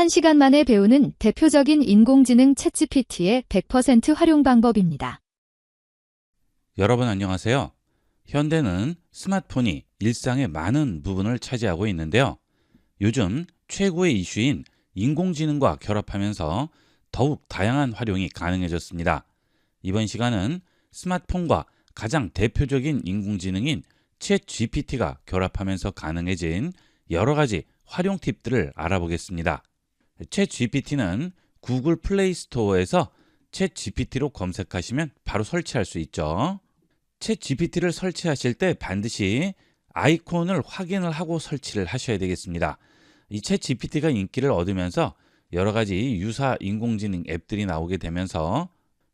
1시간 만에 배우는 대표적인 인공지능 챗GPT의 100% 활용 방법입니다. 여러분 안녕하세요. 현대는 스마트폰이 일상의 많은 부분을 차지하고 있는데요. 요즘 최고의 이슈인 인공지능과 결합하면서 더욱 다양한 활용이 가능해졌습니다. 이번 시간은 스마트폰과 가장 대표적인 인공지능인 챗GPT가 결합하면서 가능해진 여러 가지 활용 팁들을 알아보겠습니다. 챗GPT는 구글 플레이 스토어에서 챗GPT로 검색하시면 바로 설치할 수 있죠. 챗GPT를 설치하실 때 반드시 아이콘을 확인을 하고 설치를 하셔야 되겠습니다. 이 챗GPT가 인기를 얻으면서 여러 가지 유사 인공지능 앱들이 나오게 되면서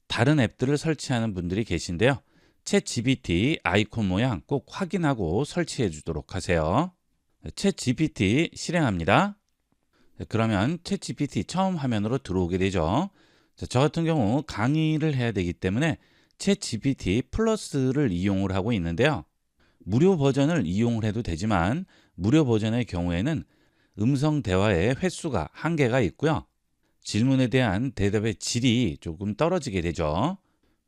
다른 앱들을 설치하는 분들이 계신데요. 챗GPT 아이콘 모양 꼭 확인하고 설치해 주도록 하세요. 챗GPT 실행합니다. 그러면 챗GPT 처음 화면으로 들어오게 되죠. 저 같은 경우 강의를 해야 되기 때문에 챗GPT 플러스를 이용을 하고 있는데요. 무료 버전을 이용을 해도 되지만 무료 버전의 경우에는 음성 대화의 횟수가 한계가 있고요. 질문에 대한 대답의 질이 조금 떨어지게 되죠.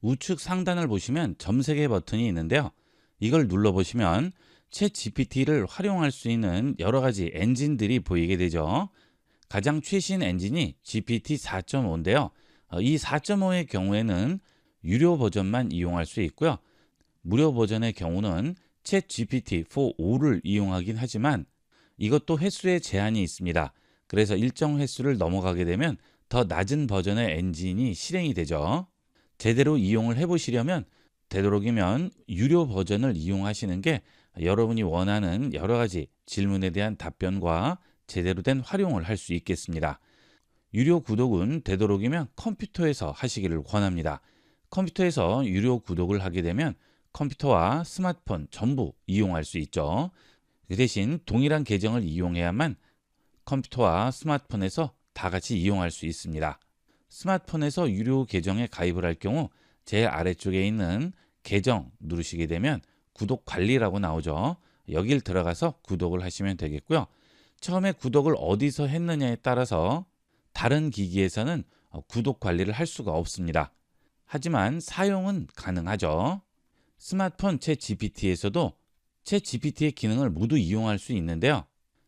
우측 상단을 보시면 점색의 버튼이 있는데요. 이걸 눌러보시면 챗GPT를 활용할 수 있는 여러 가지 엔진들이 보이게 되죠. 가장 최신 엔진이 GPT-4.5인데요. 이 4.5의 경우에는 유료 버전만 이용할 수 있고요. 무료 버전의 경우는 챗GPT-4.5를 이용하긴 하지만 이것도 횟수에 제한이 있습니다. 그래서 일정 횟수를 넘어가게 되면 더 낮은 버전의 엔진이 실행이 되죠. 제대로 이용을 해보시려면 되도록이면 유료 버전을 이용하시는 게 여러분이 원하는 여러 가지 질문에 대한 답변과 제대로 된 활용을 할 수 있겠습니다. 유료 구독은 되도록이면 컴퓨터에서 하시기를 권합니다. 컴퓨터에서 유료 구독을 하게 되면 컴퓨터와 스마트폰 전부 이용할 수 있죠. 그 대신 동일한 계정을 이용해야만 컴퓨터와 스마트폰에서 다 같이 이용할 수 있습니다. 스마트폰에서 유료 계정에 가입을 할 경우 제일 아래쪽에 있는 계정 누르시게 되면 구독 관리라고 나오죠. 여길 들어가서 구독을 하시면 되겠고요. 처음에 구독을 어디서 했느냐에 따라서 다른 기기에서는 구독 관리를 할 수가 없습니다. 하지만 사용은 가능하죠. 스마트폰 챗GPT에서도 챗GPT의 기능을 모두 이용할 수 있는데요.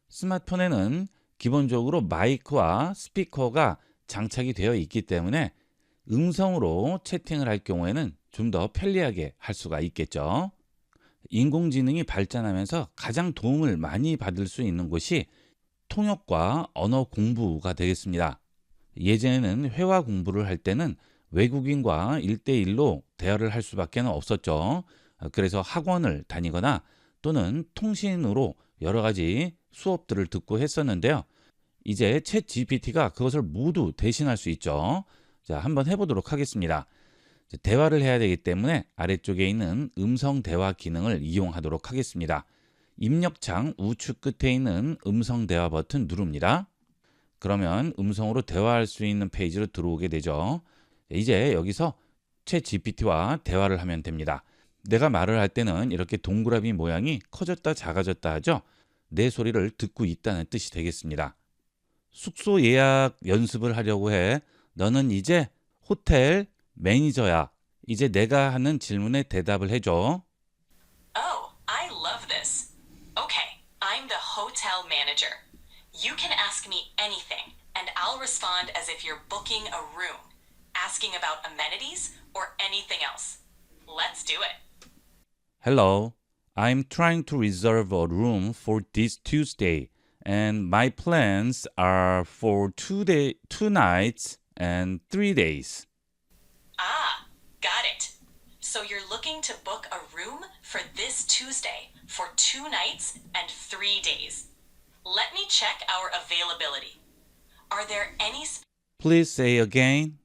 스마트폰에는 기본적으로 마이크와 스피커가 장착이 되어 있기 때문에 음성으로 채팅을 할 경우에는 좀 더 편리하게 할 수가 있겠죠. 인공지능이 발전하면서 가장 도움을 많이 받을 수 있는 곳이 통역과 언어 공부가 되겠습니다. 예전에는 회화 공부를 할 때는 외국인과 1대1로 대화를 할 수밖에 없었죠. 그래서 학원을 다니거나 또는 통신으로 여러 가지 수업들을 듣고 했었는데요. 이제 챗 GPT가 그것을 모두 대신할 수 있죠. 자, 한번 해보도록 하겠습니다. 대화를 해야 되기 때문에 아래쪽에 있는 음성 대화 기능을 이용하도록 하겠습니다. 입력창 우측 끝에 있는 음성 대화 버튼 누릅니다. 그러면 음성으로 대화할 수 있는 페이지로 들어오게 되죠. 이제 여기서 챗 GPT와 대화를 하면 됩니다. 내가 말을 할 때는 이렇게 동그라미 모양이 커졌다 작아졌다 하죠. 내 소리를 듣고 있다는 뜻이 되겠습니다. 숙소 예약 연습을 하려고 해. 너는 이제 호텔 매니저야. 이제 내가 하는 질문에 대답을 해줘. Oh, I love this. Okay, I'm the hotel manager. You can ask me anything, and I'll respond as if you're booking a room, asking about amenities or anything else. Let's do it. Hello, I'm trying to reserve a room for this Tuesday, and my plans are for 2 nights and 3 days. Ah, got it. So you're looking to book a room for this Tuesday for 2 nights and 3 days. Let me check our availability. Are there any... Please say again.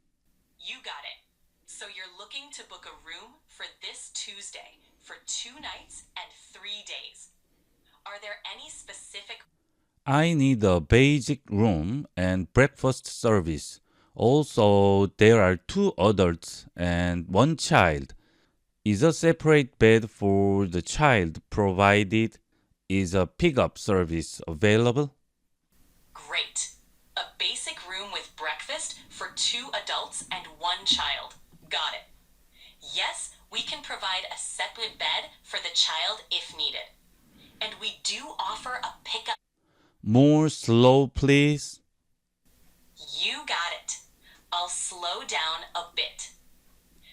You got it. So you're looking to book a room for this Tuesday for 2 nights and 3 days. Are there any specific... I need a basic room and breakfast service. Also, there are 2 adults and 1 child. Is a separate bed for the child provided? Is a pickup service available? Great. A basic basic room with breakfast for 2 adults and 1 child. Got it. Yes, we can provide a separate bed for the child if needed. And we do offer a pickup. More slow, please. You got it. I'll slow down a bit.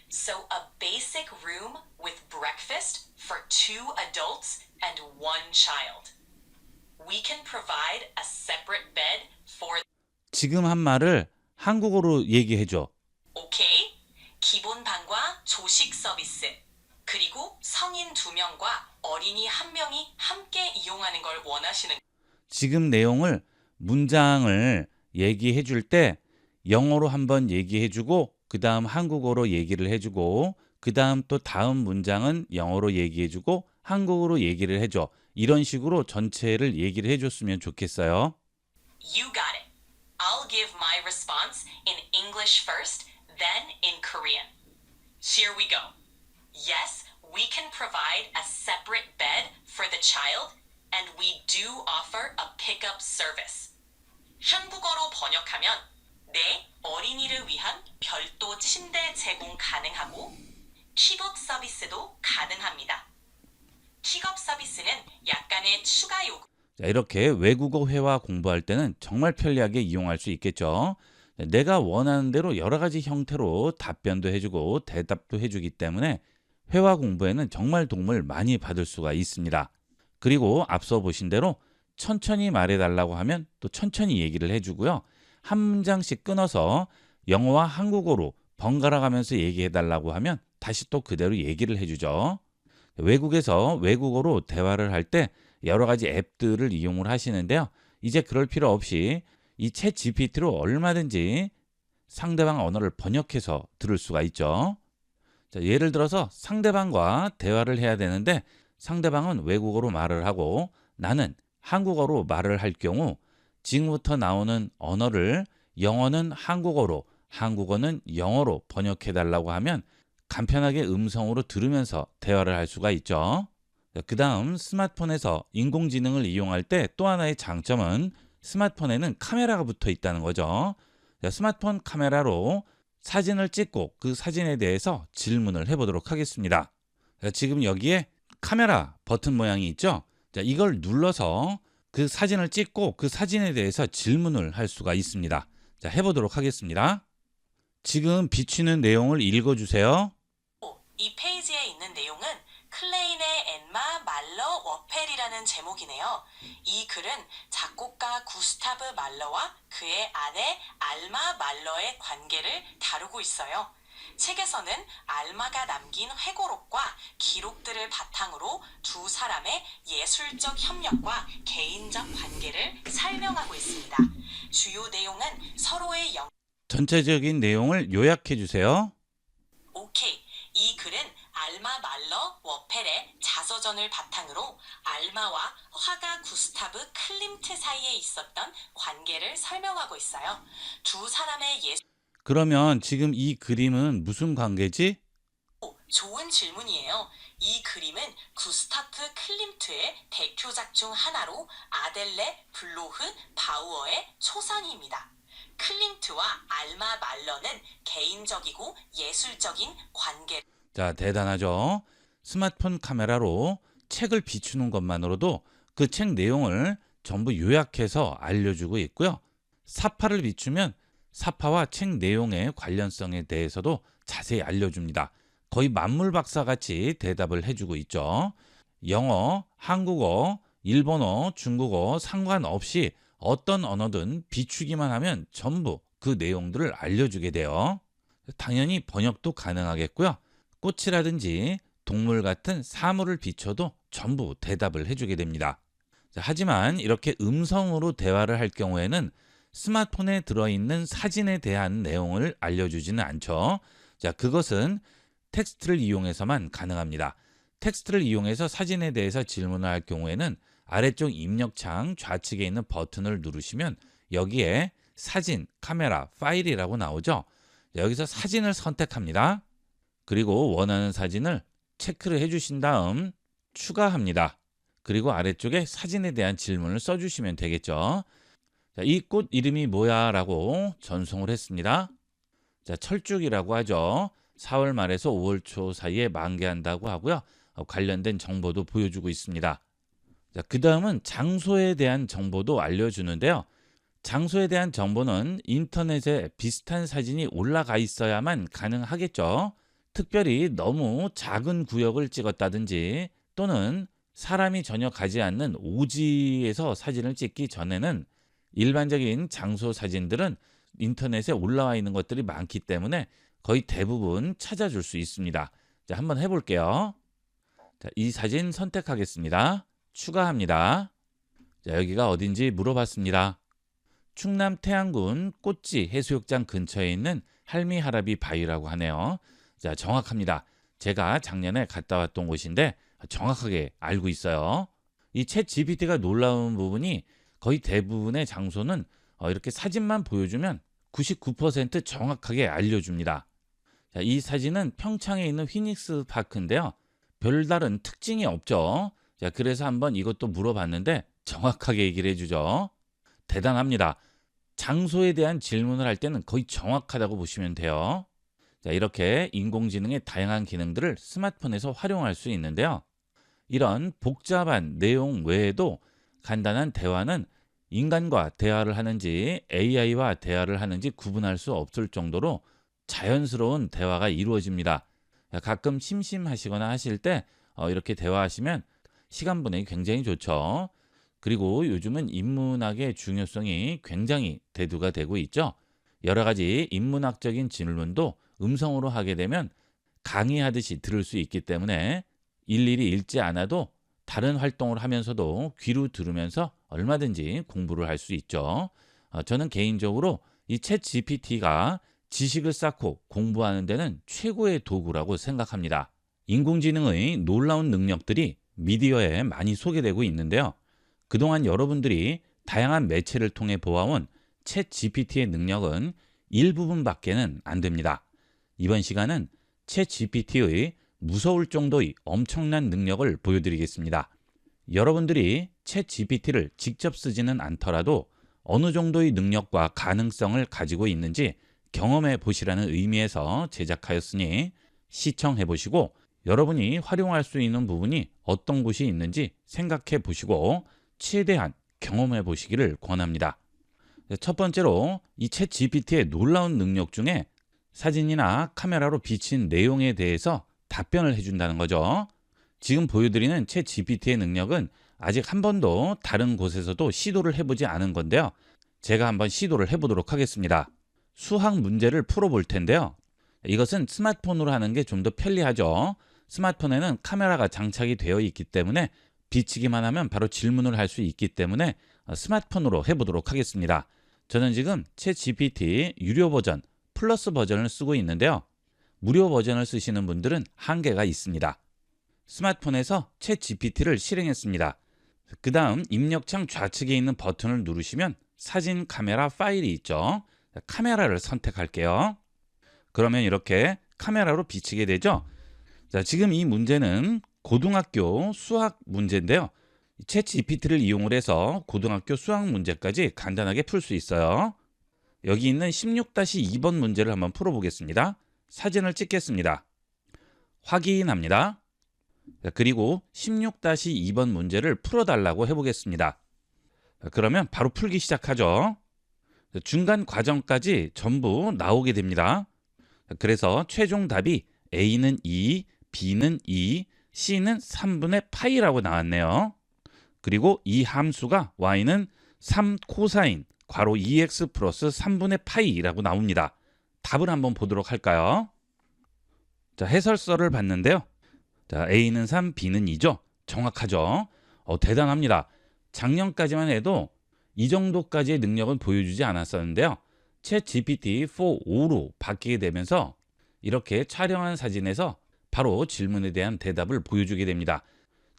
So a basic room with breakfast for 2 adults and 1 child. We can provide a separate bed for. 지금 한 말을 한국어로 얘기해줘. 오케이. 기본 방과 조식 서비스. 그리고 성인 2명과 어린이 1명이 함께 이용하는 걸 원하시는. 지금 내용을 문장을 얘기해 줄 때 영어로 한번 얘기해 주고 그 다음 한국어로 얘기를 해주고 그 다음 또 다음 문장은 영어로 얘기해 주고 한국어로 얘기를 해줘. 이런 식으로 전체를 얘기를 해줬으면 좋겠어요. You got it. I'll give my response in English first, then in Korean. Here we go. Yes, we can provide a separate bed for the child, and we do offer a pickup service. 한국어로 번역하면 네, 어린이를 위한 별도 침대 제공 가능하고 킥업 서비스도 가능합니다. 킥업 서비스는 약간의 추가 요금. 자, 이렇게 외국어 회화 공부할 때는 정말 편리하게 이용할 수 있겠죠. 내가 원하는 대로 여러 가지 형태로 답변도 해주고 대답도 해주기 때문에 회화 공부에는 정말 도움을 많이 받을 수가 있습니다. 그리고 앞서 보신 대로 천천히 말해달라고 하면 또 천천히 얘기를 해주고요. 한 문장씩 끊어서 영어와 한국어로 번갈아 가면서 얘기해달라고 하면 다시 또 그대로 얘기를 해주죠. 외국에서 외국어로 대화를 할 때 여러 가지 앱들을 이용을 하시는데요. 이제 그럴 필요 없이 이 챗 GPT로 얼마든지 상대방 언어를 번역해서 들을 수가 있죠. 자, 예를 들어서 상대방과 대화를 해야 되는데 상대방은 외국어로 말을 하고 나는 한국어로 말을 할 경우 지금부터 나오는 언어를 영어는 한국어로, 한국어는 영어로 번역해 달라고 하면 간편하게 음성으로 들으면서 대화를 할 수가 있죠. 그 다음 스마트폰에서 인공지능을 이용할 때 또 하나의 장점은 스마트폰에는 카메라가 붙어 있다는 거죠. 스마트폰 카메라로 사진을 찍고 그 사진에 대해서 질문을 해보도록 하겠습니다. 지금 여기에 카메라 버튼 모양이 있죠. 이걸 눌러서 그 사진을 찍고 그 사진에 대해서 질문을 할 수가 있습니다. 자, 해보도록 하겠습니다. 지금 비추는 내용을 읽어주세요. 이 페이지에 있는 내용은 클레인의 엠마 말러 워펠이라는 제목이네요. 이 글은 작곡가 구스타브 말러와 그의 아내 알마 말러의 관계를 다루고 있어요. 책에서는 알마가 남긴 회고록과 기록들을 바탕으로 두 사람의 예술적 협력과 개인적 관계를 설명하고 있습니다. 주요 내용은 서로의 전체적인 내용을 요약해 주세요. 오케이. 이 글은 알마 말러 워펠의 자서전을 바탕으로 알마와 화가 구스타브 클림트 사이에 있었던 관계를 설명하고 있어요. 두 사람의 그러면 지금 이 그림은 무슨 관계지? 좋은 질문이에요. 이 그림은 구스타프 클림트의 대표작 중 하나로 아델레 블로흐 바우어의 초상입니다. 클림트와 알마 말러는 개인적이고 예술적인 관계. 자, 대단하죠? 스마트폰 카메라로 책을 비추는 것만으로도 그 책 내용을 전부 요약해서 알려주고 있고요. 사파를 비추면 사파와 책 내용의 관련성에 대해서도 자세히 알려줍니다. 거의 만물 박사 같이 대답을 해주고 있죠. 영어, 한국어, 일본어, 중국어 상관없이 어떤 언어든 비추기만 하면 전부 그 내용들을 알려주게 돼요. 당연히 번역도 가능하겠고요. 꽃이라든지 동물 같은 사물을 비춰도 전부 대답을 해주게 됩니다. 하지만 이렇게 음성으로 대화를 할 경우에는 스마트폰에 들어있는 사진에 대한 내용을 알려주지는 않죠. 자, 그것은 텍스트를 이용해서만 가능합니다. 텍스트를 이용해서 사진에 대해서 질문을 할 경우에는 아래쪽 입력창 좌측에 있는 버튼을 누르시면 여기에 사진, 카메라, 파일이라고 나오죠. 여기서 사진을 선택합니다. 그리고 원하는 사진을 체크를 해주신 다음 추가합니다. 그리고 아래쪽에 사진에 대한 질문을 써주시면 되겠죠. 자, 이 꽃 이름이 뭐야? 라고 전송을 했습니다. 자, 철쭉이라고 하죠. 4월 말에서 5월 초 사이에 만개한다고 하고요. 관련된 정보도 보여주고 있습니다. 자, 그 다음은 장소에 대한 정보도 알려주는데요. 장소에 대한 정보는 인터넷에 비슷한 사진이 올라가 있어야만 가능하겠죠. 특별히 너무 작은 구역을 찍었다든지 또는 사람이 전혀 가지 않는 오지에서 사진을 찍기 전에는 일반적인 장소 사진들은 인터넷에 올라와 있는 것들이 많기 때문에 거의 대부분 찾아줄 수 있습니다. 자, 한번 해볼게요. 자, 이 사진 선택하겠습니다. 추가합니다. 자, 여기가 어딘지 물어봤습니다. 충남 태안군 꽃지 해수욕장 근처에 있는 할미하라비 바위라고 하네요. 자, 정확합니다. 제가 작년에 갔다 왔던 곳인데 정확하게 알고 있어요. 이 챗 GPT가 놀라운 부분이 거의 대부분의 장소는 이렇게 사진만 보여주면 99% 정확하게 알려줍니다. 자, 이 사진은 평창에 있는 휘닉스 파크인데요. 별다른 특징이 없죠. 자, 그래서 한번 이것도 물어봤는데 정확하게 얘기를 해주죠. 대단합니다. 장소에 대한 질문을 할 때는 거의 정확하다고 보시면 돼요. 자, 이렇게 인공지능의 다양한 기능들을 스마트폰에서 활용할 수 있는데요. 이런 복잡한 내용 외에도 간단한 대화는 인간과 대화를 하는지 AI와 대화를 하는지 구분할 수 없을 정도로 자연스러운 대화가 이루어집니다. 가끔 심심하시거나 하실 때 이렇게 대화하시면 시간 보내기 굉장히 좋죠. 그리고 요즘은 인문학의 중요성이 굉장히 대두가 되고 있죠. 여러 가지 인문학적인 질문도 음성으로 하게 되면 강의하듯이 들을 수 있기 때문에 일일이 읽지 않아도 다른 활동을 하면서도 귀로 들으면서 얼마든지 공부를 할 수 있죠. 저는 개인적으로 이 챗 GPT가 지식을 쌓고 공부하는 데는 최고의 도구라고 생각합니다. 인공지능의 놀라운 능력들이 미디어에 많이 소개되고 있는데요. 그동안 여러분들이 다양한 매체를 통해 보아온 챗 GPT의 능력은 일부분밖에는 안 됩니다. 이번 시간은 챗 GPT의 무서울 정도의 엄청난 능력을 보여드리겠습니다. 여러분들이 챗 GPT를 직접 쓰지는 않더라도 어느 정도의 능력과 가능성을 가지고 있는지 경험해 보시라는 의미에서 제작하였으니 시청해 보시고 여러분이 활용할 수 있는 부분이 어떤 곳이 있는지 생각해 보시고 최대한 경험해 보시기를 권합니다. 첫 번째로 이 챗 GPT의 놀라운 능력 중에 사진이나 카메라로 비친 내용에 대해서 답변을 해준다는 거죠. 지금 보여드리는 챗 GPT의 능력은 아직 한 번도 다른 곳에서도 시도를 해보지 않은 건데요. 제가 한번 시도를 해보도록 하겠습니다. 수학 문제를 풀어볼 텐데요. 이것은 스마트폰으로 하는 게 좀 더 편리하죠. 스마트폰에는 카메라가 장착이 되어 있기 때문에 비치기만 하면 바로 질문을 할 수 있기 때문에 스마트폰으로 해보도록 하겠습니다. 저는 지금 챗 GPT 유료 버전, 플러스 버전을 쓰고 있는데요. 무료 버전을 쓰시는 분들은 한계가 있습니다. 스마트폰에서 챗 GPT를 실행했습니다. 그 다음 입력창 좌측에 있는 버튼을 누르시면 사진 카메라 파일이 있죠. 카메라를 선택할게요. 그러면 이렇게 카메라로 비치게 되죠. 자, 지금 이 문제는 고등학교 수학 문제인데요. 챗 GPT를 이용을 해서 고등학교 수학 문제까지 간단하게 풀 수 있어요. 여기 있는 16-2번 문제를 한번 풀어보겠습니다. 사진을 찍겠습니다. 확인합니다. 그리고 16-2번 문제를 풀어달라고 해보겠습니다. 그러면 바로 풀기 시작하죠. 중간 과정까지 전부 나오게 됩니다. 그래서 최종 답이 A는 2, B는 2, C는 3분의 파이라고 나왔네요. 그리고 이 함수가 Y는 3 코사인 괄호 2x 플러스 3분의 파이라고 나옵니다. 답을 한번 보도록 할까요? 자, 해설서를 봤는데요. 자, A는 3, B는 2죠. 정확하죠. 대단합니다. 작년까지만 해도 이 정도까지의 능력은 보여주지 않았었는데요. 챗 GPT 4.5로 바뀌게 되면서 이렇게 촬영한 사진에서 바로 질문에 대한 대답을 보여주게 됩니다.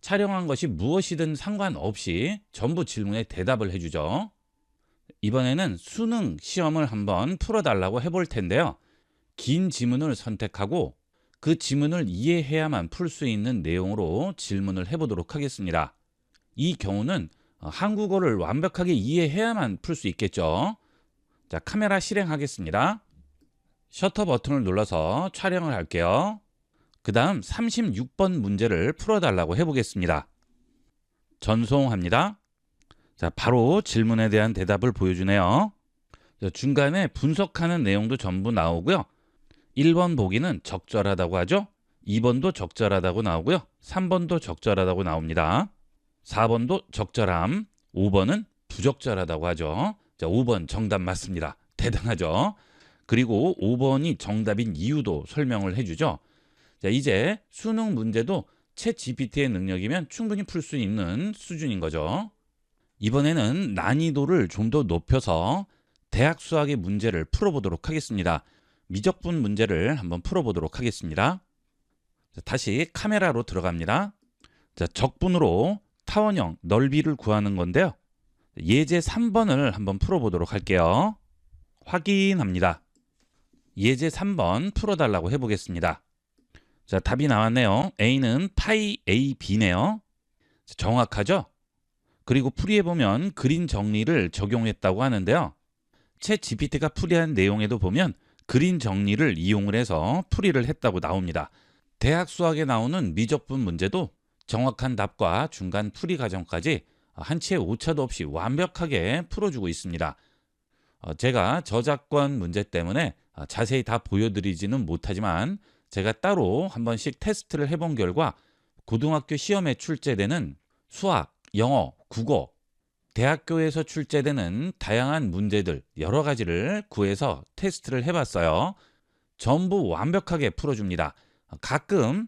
촬영한 것이 무엇이든 상관없이 전부 질문에 대답을 해주죠. 이번에는 수능 시험을 한번 풀어달라고 해볼 텐데요. 긴 지문을 선택하고 그 지문을 이해해야만 풀 수 있는 내용으로 질문을 해보도록 하겠습니다. 이 경우는 한국어를 완벽하게 이해해야만 풀 수 있겠죠. 자, 카메라 실행하겠습니다. 셔터 버튼을 눌러서 촬영을 할게요. 그 다음 36번 문제를 풀어달라고 해보겠습니다. 전송합니다. 자, 바로 질문에 대한 대답을 보여주네요. 자, 중간에 분석하는 내용도 전부 나오고요. 1번 보기는 적절하다고 하죠. 2번도 적절하다고 나오고요. 3번도 적절하다고 나옵니다. 4번도 적절함, 5번은 부적절하다고 하죠. 자, 5번 정답 맞습니다. 대단하죠. 그리고 5번이 정답인 이유도 설명을 해주죠. 자, 이제 수능 문제도 챗 GPT의 능력이면 충분히 풀 수 있는 수준인 거죠. 이번에는 난이도를 좀 더 높여서 대학 수학의 문제를 풀어보도록 하겠습니다. 미적분 문제를 한번 풀어보도록 하겠습니다. 자, 다시 카메라로 들어갑니다. 자, 적분으로 타원형 넓이를 구하는 건데요. 예제 3번을 한번 풀어보도록 할게요. 확인합니다. 예제 3번 풀어달라고 해보겠습니다. 자, 답이 나왔네요. A는 파이 AB네요. 정확하죠? 그리고 풀이해보면 그림 정리를 적용했다고 하는데요. 챗 GPT가 풀이한 내용에도 보면 그림 정리를 이용을 해서 풀이를 했다고 나옵니다. 대학 수학에 나오는 미적분 문제도 정확한 답과 중간 풀이 과정까지 한치의 오차도 없이 완벽하게 풀어주고 있습니다. 제가 저작권 문제 때문에 자세히 다 보여드리지는 못하지만 제가 따로 한 번씩 테스트를 해본 결과 고등학교 시험에 출제되는 수학, 영어, 국어, 대학교에서 출제되는 다양한 문제들 여러 가지를 구해서 테스트를 해봤어요. 전부 완벽하게 풀어줍니다. 가끔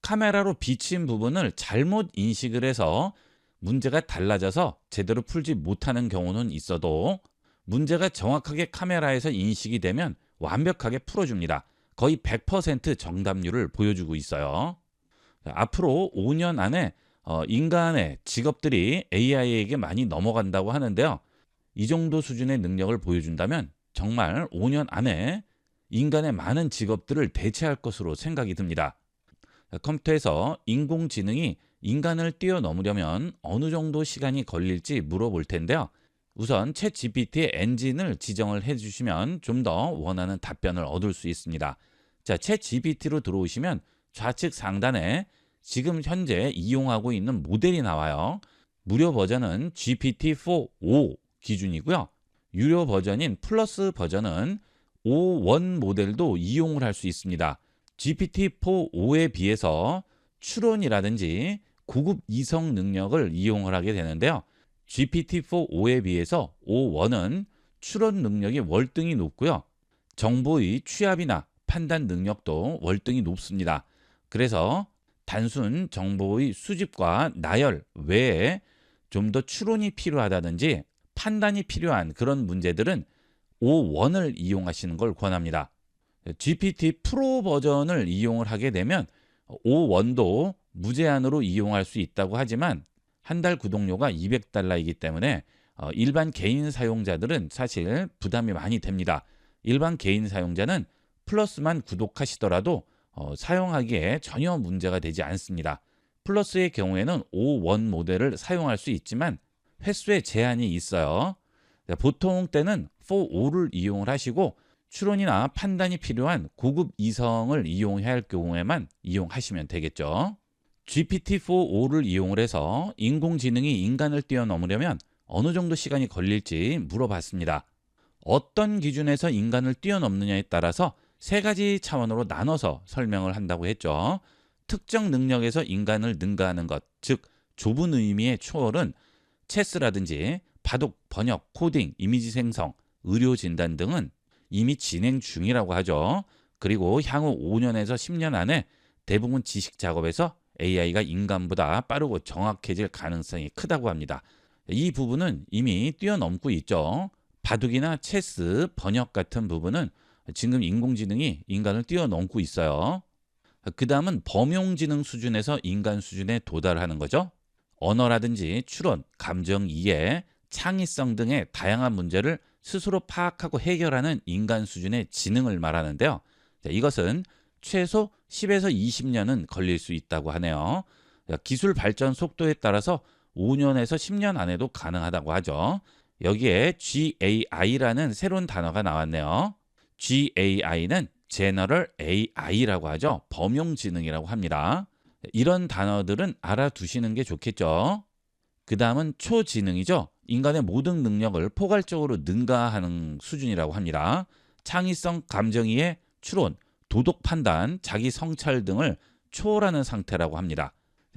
카메라로 비친 부분을 잘못 인식을 해서 문제가 달라져서 제대로 풀지 못하는 경우는 있어도 문제가 정확하게 카메라에서 인식이 되면 완벽하게 풀어줍니다. 거의 100% 정답률을 보여주고 있어요. 앞으로 5년 안에 인간의 직업들이 AI에게 많이 넘어간다고 하는데요. 이 정도 수준의 능력을 보여준다면 정말 5년 안에 인간의 많은 직업들을 대체할 것으로 생각이 듭니다. 컴퓨터에서 인공지능이 인간을 뛰어넘으려면 어느 정도 시간이 걸릴지 물어볼 텐데요. 우선 챗 GPT의 엔진을 지정을 해주시면 좀 더 원하는 답변을 얻을 수 있습니다. 자, 챗 GPT로 들어오시면 좌측 상단에 지금 현재 이용하고 있는 모델이 나와요. 무료 버전은 GPT-4o 기준이고요. 유료 버전인 플러스 버전은 O1 모델도 이용을 할 수 있습니다. GPT-4o에 비해서 추론이라든지 고급 이성 능력을 이용을 하게 되는데요. GPT-4o에 비해서 O1은 추론 능력이 월등히 높고요. 정보의 취합이나 판단 능력도 월등히 높습니다. 그래서 단순 정보의 수집과 나열 외에 좀 더 추론이 필요하다든지 판단이 필요한 그런 문제들은 O1을 이용하시는 걸 권합니다. GPT 프로 버전을 이용을 하게 되면 O1도 무제한으로 이용할 수 있다고 하지만 한 달 구독료가 $200이기 때문에 일반 개인 사용자들은 사실 부담이 많이 됩니다. 일반 개인 사용자는 플러스만 구독하시더라도 사용하기에 전혀 문제가 되지 않습니다. 플러스의 경우에는 O1 모델을 사용할 수 있지만 횟수에 제한이 있어요. 보통 때는 4O를 이용을 하시고 추론이나 판단이 필요한 고급 이성을 이용해야 할 경우에만 이용하시면 되겠죠. GPT-4o를 이용을 해서 인공지능이 인간을 뛰어넘으려면 어느 정도 시간이 걸릴지 물어봤습니다. 어떤 기준에서 인간을 뛰어넘느냐에 따라서 세 가지 차원으로 나눠서 설명을 한다고 했죠. 특정 능력에서 인간을 능가하는 것, 즉 좁은 의미의 초월은 체스라든지 바둑, 번역, 코딩, 이미지 생성, 의료 진단 등은 이미 진행 중이라고 하죠. 그리고 향후 5년에서 10년 안에 대부분 지식 작업에서 AI가 인간보다 빠르고 정확해질 가능성이 크다고 합니다. 이 부분은 이미 뛰어넘고 있죠. 바둑이나 체스, 번역 같은 부분은 지금 인공지능이 인간을 뛰어넘고 있어요. 그 다음은 범용지능 수준에서 인간 수준에 도달하는 거죠. 언어라든지 추론, 감정 이해, 창의성 등의 다양한 문제를 스스로 파악하고 해결하는 인간 수준의 지능을 말하는데요. 이것은 최소 10에서 20년은 걸릴 수 있다고 하네요. 기술 발전 속도에 따라서 5년에서 10년 안에도 가능하다고 하죠. 여기에 GAI라는 새로운 단어가 나왔네요. GAI는 General AI라고 하죠. 범용지능이라고 합니다. 이런 단어들은 알아두시는 게 좋겠죠. 그 다음은 초지능이죠. 인간의 모든 능력을 포괄적으로 능가하는 수준이라고 합니다. 창의성, 감정이해, 추론, 도덕 판단, 자기 성찰 등을 초월하는 상태라고 합니다.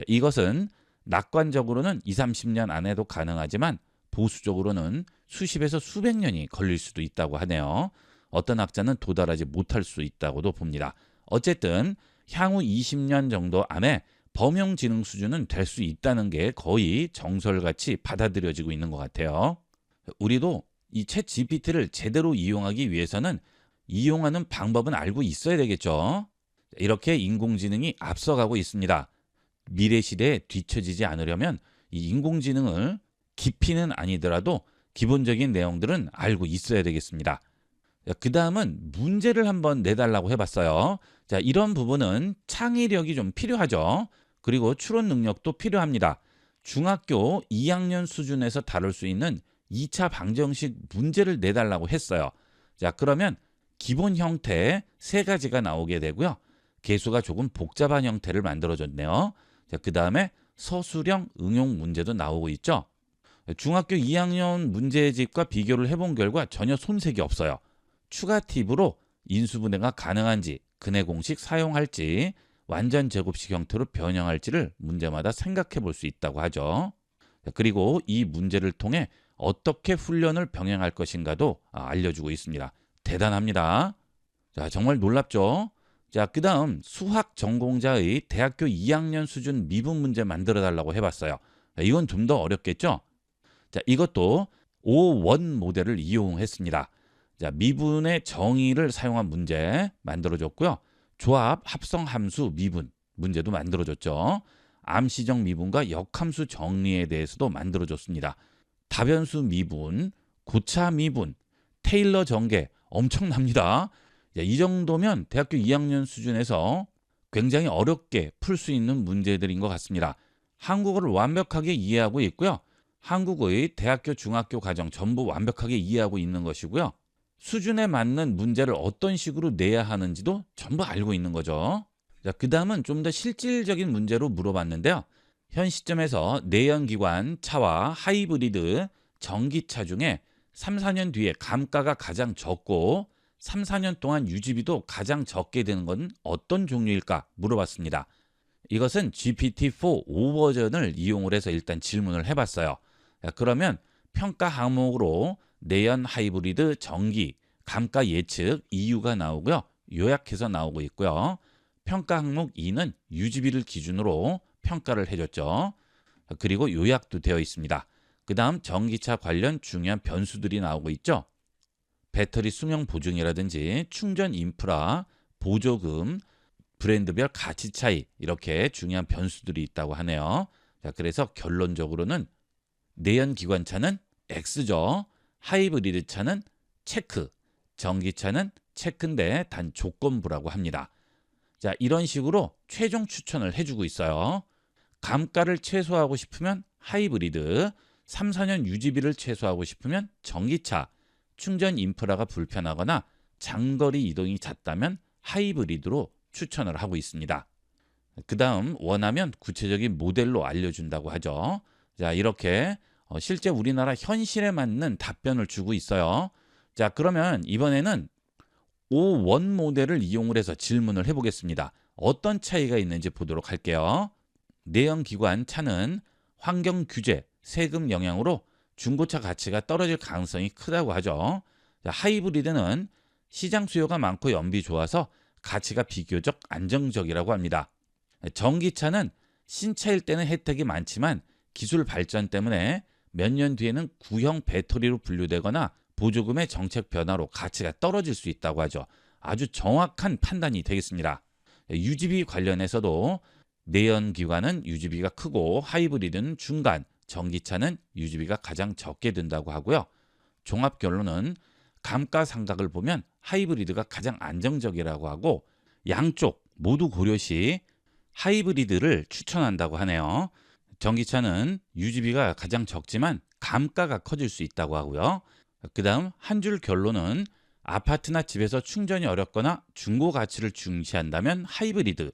이것은 낙관적으로는 20, 30년 안에도 가능하지만 보수적으로는 수십에서 수백 년이 걸릴 수도 있다고 하네요. 어떤 학자는 도달하지 못할 수 있다고도 봅니다. 어쨌든 향후 20년 정도 안에 범용지능 수준은 될 수 있다는 게 거의 정설같이 받아들여지고 있는 것 같아요. 우리도 이 챗 GPT를 제대로 이용하기 위해서는 이용하는 방법은 알고 있어야 되겠죠. 이렇게 인공지능이 앞서가고 있습니다. 미래 시대에 뒤처지지 않으려면 이 인공지능을 깊이는 아니더라도 기본적인 내용들은 알고 있어야 되겠습니다. 그 다음은 문제를 한번 내달라고 해봤어요. 자, 이런 부분은 창의력이 좀 필요하죠. 그리고 추론 능력도 필요합니다. 중학교 2학년 수준에서 다룰 수 있는 2차 방정식 문제를 내달라고 했어요. 자, 그러면 기본 형태 3가지가 나오게 되고요. 개수가 조금 복잡한 형태를 만들어줬네요. 자, 그 다음에 서술형 응용 문제도 나오고 있죠. 중학교 2학년 문제집과 비교를 해본 결과 전혀 손색이 없어요. 추가 팁으로 인수분해가 가능한지, 근해 공식 사용할지, 완전 제곱식 형태로 변형할지를 문제마다 생각해 볼 수 있다고 하죠. 그리고 이 문제를 통해 어떻게 훈련을 병행할 것인가도 알려주고 있습니다. 대단합니다. 자, 정말 놀랍죠? 자, 그 다음 수학 전공자의 대학교 2학년 수준 미분 문제 만들어 달라고 해봤어요. 이건 좀 더 어렵겠죠? 자, 이것도 O1 모델을 이용했습니다. 자, 미분의 정의를 사용한 문제 만들어줬고요. 조합, 합성 함수, 미분 문제도 만들어줬죠. 암시적 미분과 역함수 정리에 대해서도 만들어줬습니다. 다변수 미분, 고차 미분, 테일러 전개 엄청납니다. 자, 이 정도면 대학교 2학년 수준에서 굉장히 어렵게 풀 수 있는 문제들인 것 같습니다. 한국어를 완벽하게 이해하고 있고요. 한국의 대학교, 중학교 과정 전부 완벽하게 이해하고 있는 것이고요. 수준에 맞는 문제를 어떤 식으로 내야 하는지도 전부 알고 있는 거죠. 자, 그 다음은 좀 더 실질적인 문제로 물어봤는데요. 현 시점에서 내연기관 차와 하이브리드 전기차 중에 3, 4년 뒤에 감가가 가장 적고 3, 4년 동안 유지비도 가장 적게 되는 건 어떤 종류일까 물어봤습니다. 이것은 GPT-4 5버전을 이용을 해서 일단 질문을 해봤어요. 자, 그러면 평가 항목으로 내연 하이브리드 전기 감가 예측 이유가 나오고요. 요약해서 나오고 있고요. 평가 항목 2는 유지비를 기준으로 평가를 해줬죠. 그리고 요약도 되어 있습니다. 그 다음 전기차 관련 중요한 변수들이 나오고 있죠. 배터리 수명 보증이라든지 충전 인프라, 보조금, 브랜드별 가치 차이 이렇게 중요한 변수들이 있다고 하네요. 자, 그래서 결론적으로는 내연기관차는 X죠. 하이브리드 차는 체크, 전기차는 체크인데 단 조건부라고 합니다. 자, 이런 식으로 최종 추천을 해주고 있어요. 감가를 최소화하고 싶으면 하이브리드, 3, 4년 유지비를 최소화하고 싶으면 전기차, 충전 인프라가 불편하거나 장거리 이동이 잦다면 하이브리드로 추천을 하고 있습니다. 그 다음 원하면 구체적인 모델로 알려준다고 하죠. 자, 이렇게 실제 우리나라 현실에 맞는 답변을 주고 있어요. 자, 그러면 이번에는 O1 모델을 이용을 해서 질문을 해보겠습니다. 어떤 차이가 있는지 보도록 할게요. 내연기관 차는 환경 규제, 세금 영향으로 중고차 가치가 떨어질 가능성이 크다고 하죠. 자, 하이브리드는 시장 수요가 많고 연비 좋아서 가치가 비교적 안정적이라고 합니다. 전기차는 신차일 때는 혜택이 많지만 기술 발전 때문에 몇 년 뒤에는 구형 배터리로 분류되거나 보조금의 정책 변화로 가치가 떨어질 수 있다고 하죠. 아주 정확한 판단이 되겠습니다. 유지비 관련해서도 내연기관은 유지비가 크고 하이브리드는 중간, 전기차는 유지비가 가장 적게 든다고 하고요. 종합 결론은 감가상각을 보면 하이브리드가 가장 안정적이라고 하고 양쪽 모두 고려 시 하이브리드를 추천한다고 하네요. 전기차는 유지비가 가장 적지만 감가가 커질 수 있다고 하고요. 그 다음 한 줄 결론은 아파트나 집에서 충전이 어렵거나 중고 가치를 중시한다면 하이브리드,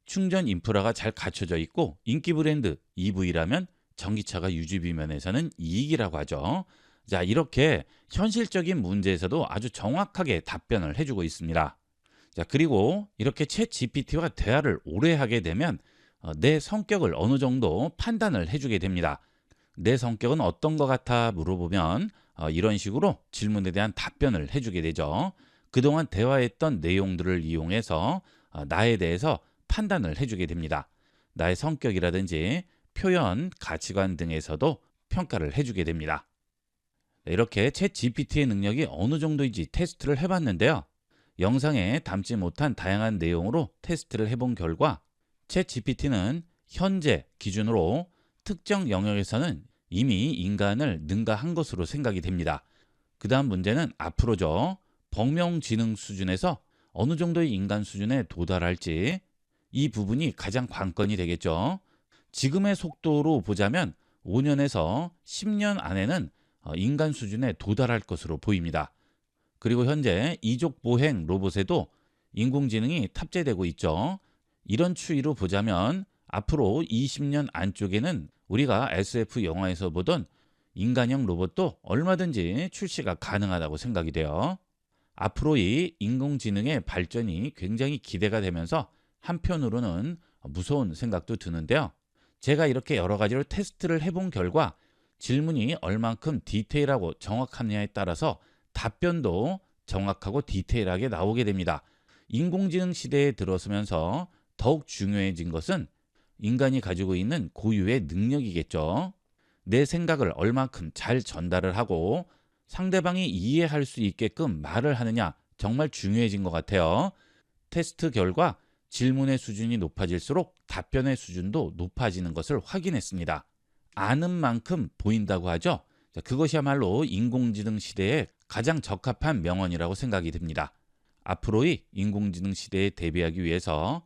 충전 인프라가 잘 갖춰져 있고 인기 브랜드 EV라면 전기차가 유지비 면에서는 이익이라고 하죠. 자, 이렇게 현실적인 문제에서도 아주 정확하게 답변을 해주고 있습니다. 자, 그리고 이렇게 챗 GPT와 대화를 오래 하게 되면 내 성격을 어느 정도 판단을 해주게 됩니다. 내 성격은 어떤 것 같아 물어보면 이런 식으로 질문에 대한 답변을 해주게 되죠. 그동안 대화했던 내용들을 이용해서 나에 대해서 판단을 해주게 됩니다. 나의 성격이라든지 표현, 가치관 등에서도 평가를 해주게 됩니다. 이렇게 챗 GPT의 능력이 어느 정도인지 테스트를 해봤는데요. 영상에 담지 못한 다양한 내용으로 테스트를 해본 결과 챗 GPT는 현재 기준으로 특정 영역에서는 이미 인간을 능가한 것으로 생각이 됩니다. 그 다음 문제는 앞으로죠. 범용지능 수준에서 어느 정도의 인간 수준에 도달할지 이 부분이 가장 관건이 되겠죠. 지금의 속도로 보자면 5년에서 10년 안에는 인간 수준에 도달할 것으로 보입니다. 그리고 현재 이족 보행 로봇에도 인공지능이 탑재되고 있죠. 이런 추이로 보자면 앞으로 20년 안쪽에는 우리가 SF 영화에서 보던 인간형 로봇도 얼마든지 출시가 가능하다고 생각이 돼요. 앞으로 이 인공지능의 발전이 굉장히 기대가 되면서 한편으로는 무서운 생각도 드는데요. 제가 이렇게 여러 가지로 테스트를 해본 결과 질문이 얼만큼 디테일하고 정확하느냐에 따라서 답변도 정확하고 디테일하게 나오게 됩니다. 인공지능 시대에 들어서면서 더욱 중요해진 것은 인간이 가지고 있는 고유의 능력이겠죠. 내 생각을 얼만큼 잘 전달을 하고 상대방이 이해할 수 있게끔 말을 하느냐 정말 중요해진 것 같아요. 테스트 결과 질문의 수준이 높아질수록 답변의 수준도 높아지는 것을 확인했습니다. 아는 만큼 보인다고 하죠. 그것이야말로 인공지능 시대에 가장 적합한 명언이라고 생각이 듭니다. 앞으로의 인공지능 시대에 대비하기 위해서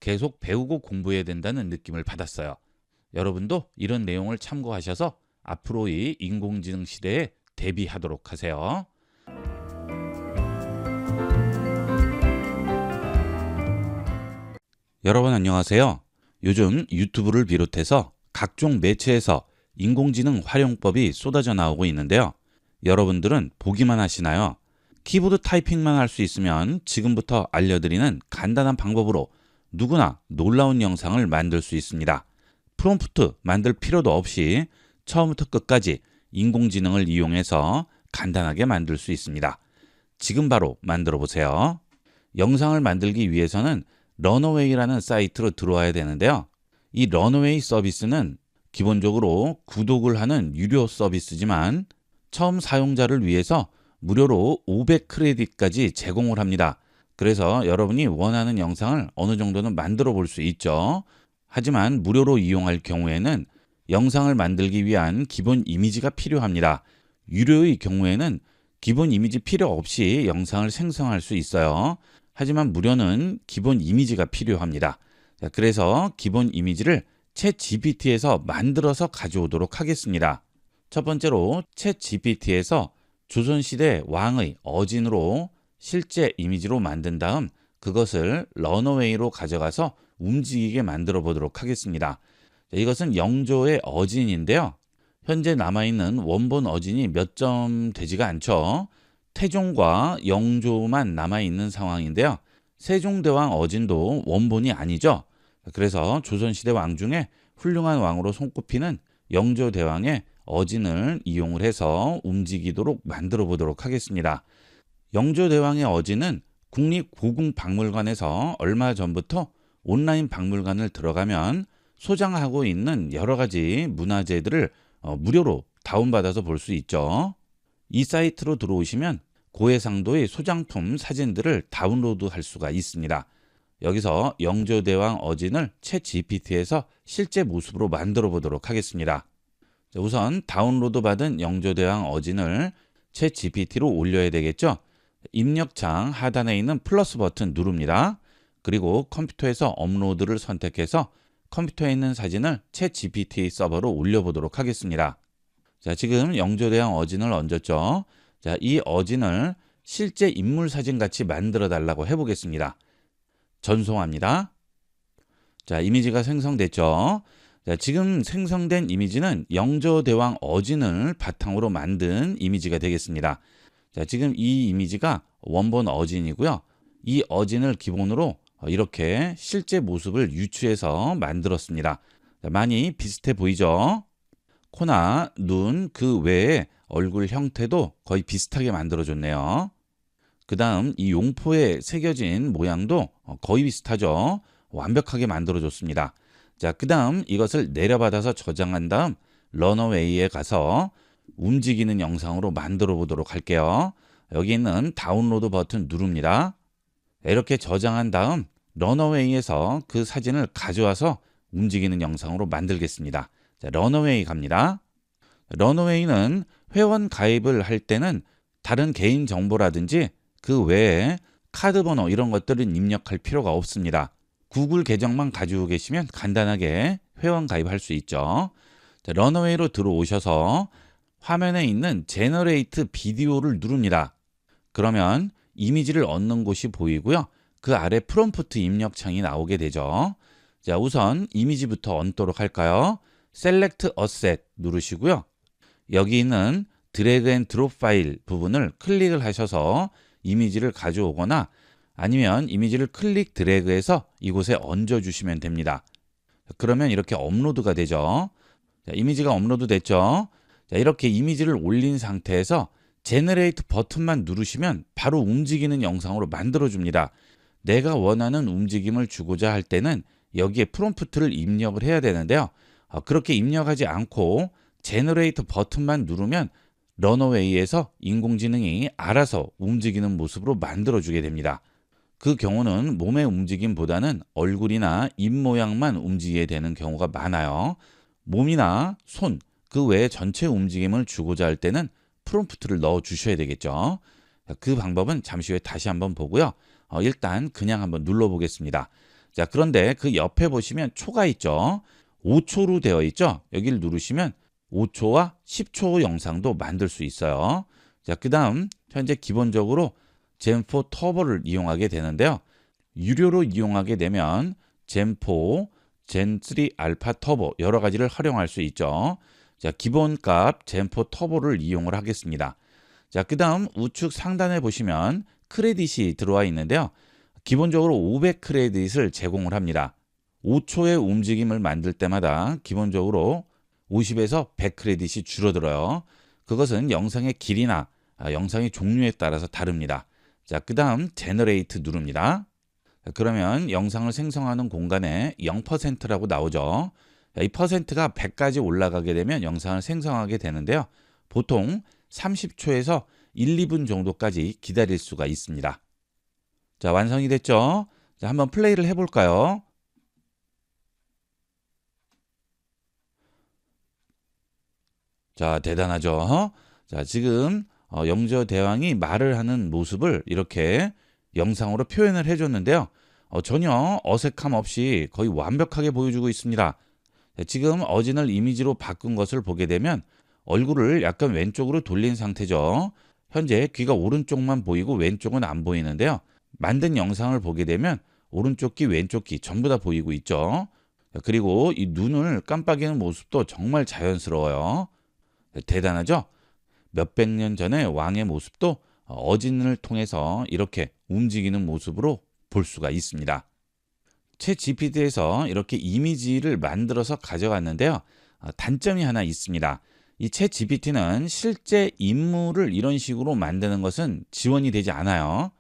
계속 배우고 공부해야 된다는 느낌을 받았어요. 여러분도 이런 내용을 참고하셔서 앞으로의 인공지능 시대에 대비하도록 하세요. 여러분 안녕하세요. 요즘 유튜브를 비롯해서 각종 매체에서 인공지능 활용법이 쏟아져 나오고 있는데요. 여러분들은 보기만 하시나요? 키보드 타이핑만 할 수 있으면 지금부터 알려드리는 간단한 방법으로 누구나 놀라운 영상을 만들 수 있습니다. 프롬프트 만들 필요도 없이 처음부터 끝까지 인공지능을 이용해서 간단하게 만들 수 있습니다. 지금 바로 만들어 보세요. 영상을 만들기 위해서는 러너웨이라는 사이트로 들어와야 되는데요. 이 러너웨이 서비스는 기본적으로 구독을 하는 유료 서비스지만 처음 사용자를 위해서 무료로 500크레딧까지 제공을 합니다. 그래서 여러분이 원하는 영상을 어느 정도는 만들어 볼 수 있죠. 하지만 무료로 이용할 경우에는 영상을 만들기 위한 기본 이미지가 필요합니다. 유료의 경우에는 기본 이미지 필요 없이 영상을 생성할 수 있어요. 하지만 무료는 기본 이미지가 필요합니다. 그래서 기본 이미지를 챗 GPT에서 만들어서 가져오도록 하겠습니다. 첫 번째로 챗 GPT에서 조선시대 왕의 어진으로 실제 이미지로 만든 다음 그것을 러너웨이로 가져가서 움직이게 만들어 보도록 하겠습니다. 이것은 영조의 어진인데요. 현재 남아있는 원본 어진이 몇 점 되지가 않죠. 태종과 영조만 남아있는 상황인데요. 세종대왕 어진도 원본이 아니죠. 그래서 조선시대 왕 중에 훌륭한 왕으로 손꼽히는 영조대왕의 어진을 이용을 해서 움직이도록 만들어 보도록 하겠습니다. 영조대왕의 어진은 국립고궁박물관에서 얼마 전부터 온라인 박물관을 들어가면 소장하고 있는 여러 가지 문화재들을 무료로 다운받아서 볼 수 있죠. 이 사이트로 들어오시면 고해상도의 소장품 사진들을 다운로드할 수가 있습니다. 여기서 영조대왕 어진을 챗 GPT에서 실제 모습으로 만들어 보도록 하겠습니다. 우선 다운로드 받은 영조대왕 어진을 챗 GPT로 올려야 되겠죠. 입력창 하단에 있는 플러스 버튼 누릅니다. 그리고 컴퓨터에서 업로드를 선택해서 컴퓨터에 있는 사진을 챗 GPT 서버로 올려보도록 하겠습니다. 자, 지금 영조대왕 어진을 얹었죠. 자, 이 어진을 실제 인물 사진 같이 만들어 달라고 해보겠습니다. 전송합니다. 자, 이미지가 생성됐죠. 자, 지금 생성된 이미지는 영조대왕 어진을 바탕으로 만든 이미지가 되겠습니다. 자, 지금 이 이미지가 원본 어진이고요. 이 어진을 기본으로 이렇게 실제 모습을 유추해서 만들었습니다. 자, 많이 비슷해 보이죠? 코나 눈, 그 외에 얼굴 형태도 거의 비슷하게 만들어줬네요. 그 다음 이 용포에 새겨진 모양도 거의 비슷하죠. 완벽하게 만들어줬습니다. 자, 그 다음 이것을 내려받아서 저장한 다음 러너웨이에 가서 움직이는 영상으로 만들어 보도록 할게요. 여기 있는 다운로드 버튼 누릅니다. 이렇게 저장한 다음 러너웨이에서 그 사진을 가져와서 움직이는 영상으로 만들겠습니다. 자, 러너웨이 갑니다. 러너웨이는 회원 가입을 할 때는 다른 개인 정보라든지 그 외에 카드 번호 이런 것들은 입력할 필요가 없습니다. 구글 계정만 가지고 계시면 간단하게 회원 가입할 수 있죠. 자, 러너웨이로 들어오셔서 화면에 있는 제너레이트 비디오를 누릅니다. 그러면 이미지를 얻는 곳이 보이고요. 그 아래 프롬프트 입력 창이 나오게 되죠. 자, 우선 이미지부터 얹도록 할까요? 셀렉트 어셋 누르시고요. 여기 있는 드래그 앤 드롭 파일 부분을 클릭을 하셔서 이미지를 가져오거나 아니면 이미지를 클릭 드래그해서 이곳에 얹어 주시면 됩니다. 그러면 이렇게 업로드가 되죠. 자, 이미지가 업로드 됐죠. 자, 이렇게 이미지를 올린 상태에서 제너레이트 버튼만 누르시면 바로 움직이는 영상으로 만들어 줍니다. 내가 원하는 움직임을 주고자 할 때는 여기에 프롬프트를 입력을 해야 되는데요. 그렇게 입력하지 않고 제너레이트 버튼만 누르면 러너웨이에서 인공지능이 알아서 움직이는 모습으로 만들어 주게 됩니다. 그 경우는 몸의 움직임보다는 얼굴이나 입 모양만 움직이게 되는 경우가 많아요. 몸이나 손, 그 외에 전체 움직임을 주고자 할 때는 프롬프트를 넣어 주셔야 되겠죠. 그 방법은 잠시 후에 다시 한번 보고요. 일단 그냥 한번 눌러 보겠습니다. 자, 그런데 그 옆에 보시면 초가 있죠. 5초로 되어 있죠. 여기를 누르시면 5초와 10초 영상도 만들 수 있어요. 자, 그 다음 현재 기본적으로 젠4 터보를 이용하게 되는데요. 유료로 이용하게 되면 젠4, 젠3 알파 터보 여러 가지를 활용할 수 있죠. 자, 기본값 젠4 터보를 이용을 하겠습니다. 자, 그 다음 우측 상단에 보시면 크레딧이 들어와 있는데요. 기본적으로 500 크레딧을 제공을 합니다. 5초의 움직임을 만들 때마다 기본적으로 50에서 100 크레딧이 줄어들어요. 그것은 영상의 길이나 영상의 종류에 따라서 다릅니다. 자, 그 다음 제너레이트 누릅니다. 자, 그러면 영상을 생성하는 공간에 0%라고 나오죠. 자, 이 퍼센트가 100까지 올라가게 되면 영상을 생성하게 되는데요. 보통 30초에서 1, 2분 정도까지 기다릴 수가 있습니다. 자, 완성이 됐죠? 자, 한번 플레이를 해볼까요? 자, 대단하죠? 자, 지금 영조대왕이 말을 하는 모습을 이렇게 영상으로 표현을 해줬는데요. 전혀 어색함 없이 거의 완벽하게 보여주고 있습니다. 자, 지금 어진을 이미지로 바꾼 것을 보게 되면 얼굴을 약간 왼쪽으로 돌린 상태죠. 현재 귀가 오른쪽만 보이고 왼쪽은 안 보이는데요. 만든 영상을 보게 되면 오른쪽 귀, 왼쪽 귀 전부 다 보이고 있죠. 자, 그리고 이 눈을 깜빡이는 모습도 정말 자연스러워요. 대단하죠? 몇백 년 전의 왕의 모습도 어진을 통해서 이렇게 움직이는 모습으로 볼 수가 있습니다. 챗 GPT에서 이렇게 이미지를 만들어서 가져갔는데요. 단점이 하나 있습니다. 이 챗 GPT는 실제 인물을 이런 식으로 만드는 것은 지원이 되지 않아요.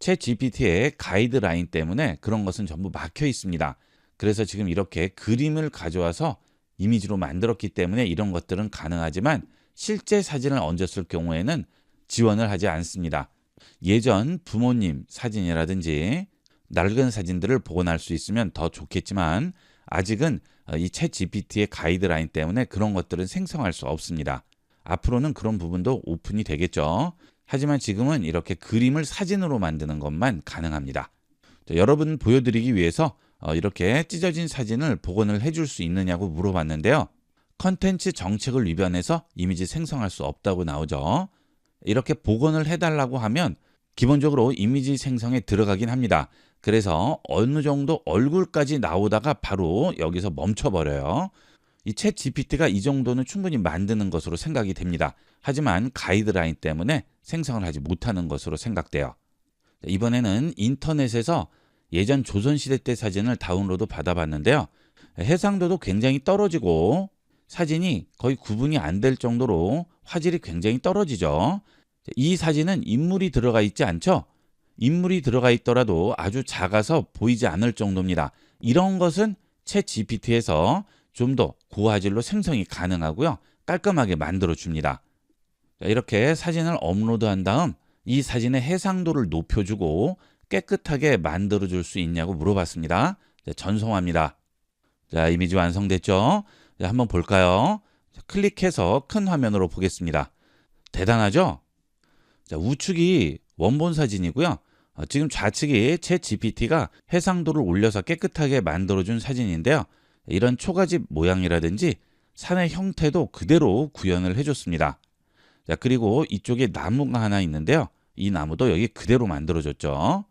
챗 GPT의 가이드라인 때문에 그런 것은 전부 막혀 있습니다. 그래서 지금 이렇게 그림을 가져와서 이미지로 만들었기 때문에 이런 것들은 가능하지만 실제 사진을 얹었을 경우에는 지원을 하지 않습니다. 예전 부모님 사진이라든지 낡은 사진들을 복원할 수 있으면 더 좋겠지만 아직은 이 챗 GPT의 가이드라인 때문에 그런 것들은 생성할 수 없습니다. 앞으로는 그런 부분도 오픈이 되겠죠. 하지만 지금은 이렇게 그림을 사진으로 만드는 것만 가능합니다. 자, 여러분 보여드리기 위해서 이렇게 찢어진 사진을 복원을 해줄 수 있느냐고 물어봤는데요. 컨텐츠 정책을 위반해서 이미지 생성할 수 없다고 나오죠. 이렇게 복원을 해달라고 하면 기본적으로 이미지 생성에 들어가긴 합니다. 그래서 어느 정도 얼굴까지 나오다가 바로 여기서 멈춰버려요. 이 챗 GPT가 이 정도는 충분히 만드는 것으로 생각이 됩니다. 하지만 가이드라인 때문에 생성을 하지 못하는 것으로 생각돼요. 이번에는 인터넷에서 예전 조선시대 때 사진을 다운로드 받아봤는데요. 해상도도 굉장히 떨어지고 사진이 거의 구분이 안 될 정도로 화질이 굉장히 떨어지죠. 이 사진은 인물이 들어가 있지 않죠? 인물이 들어가 있더라도 아주 작아서 보이지 않을 정도입니다. 이런 것은 챗 GPT에서 좀 더 고화질로 생성이 가능하고요. 깔끔하게 만들어 줍니다. 이렇게 사진을 업로드한 다음 이 사진의 해상도를 높여주고 깨끗하게 만들어 줄 수 있냐고 물어봤습니다. 전송합니다. 자, 이미지 완성됐죠? 자, 한번 볼까요? 자, 클릭해서 큰 화면으로 보겠습니다. 대단하죠? 자, 우측이 원본 사진이고요. 지금 좌측이 챗 GPT가 해상도를 올려서 깨끗하게 만들어준 사진인데요. 이런 초가집 모양이라든지 산의 형태도 그대로 구현을 해줬습니다. 자, 그리고 이쪽에 나무가 하나 있는데요. 이 나무도 여기 그대로 만들어줬죠.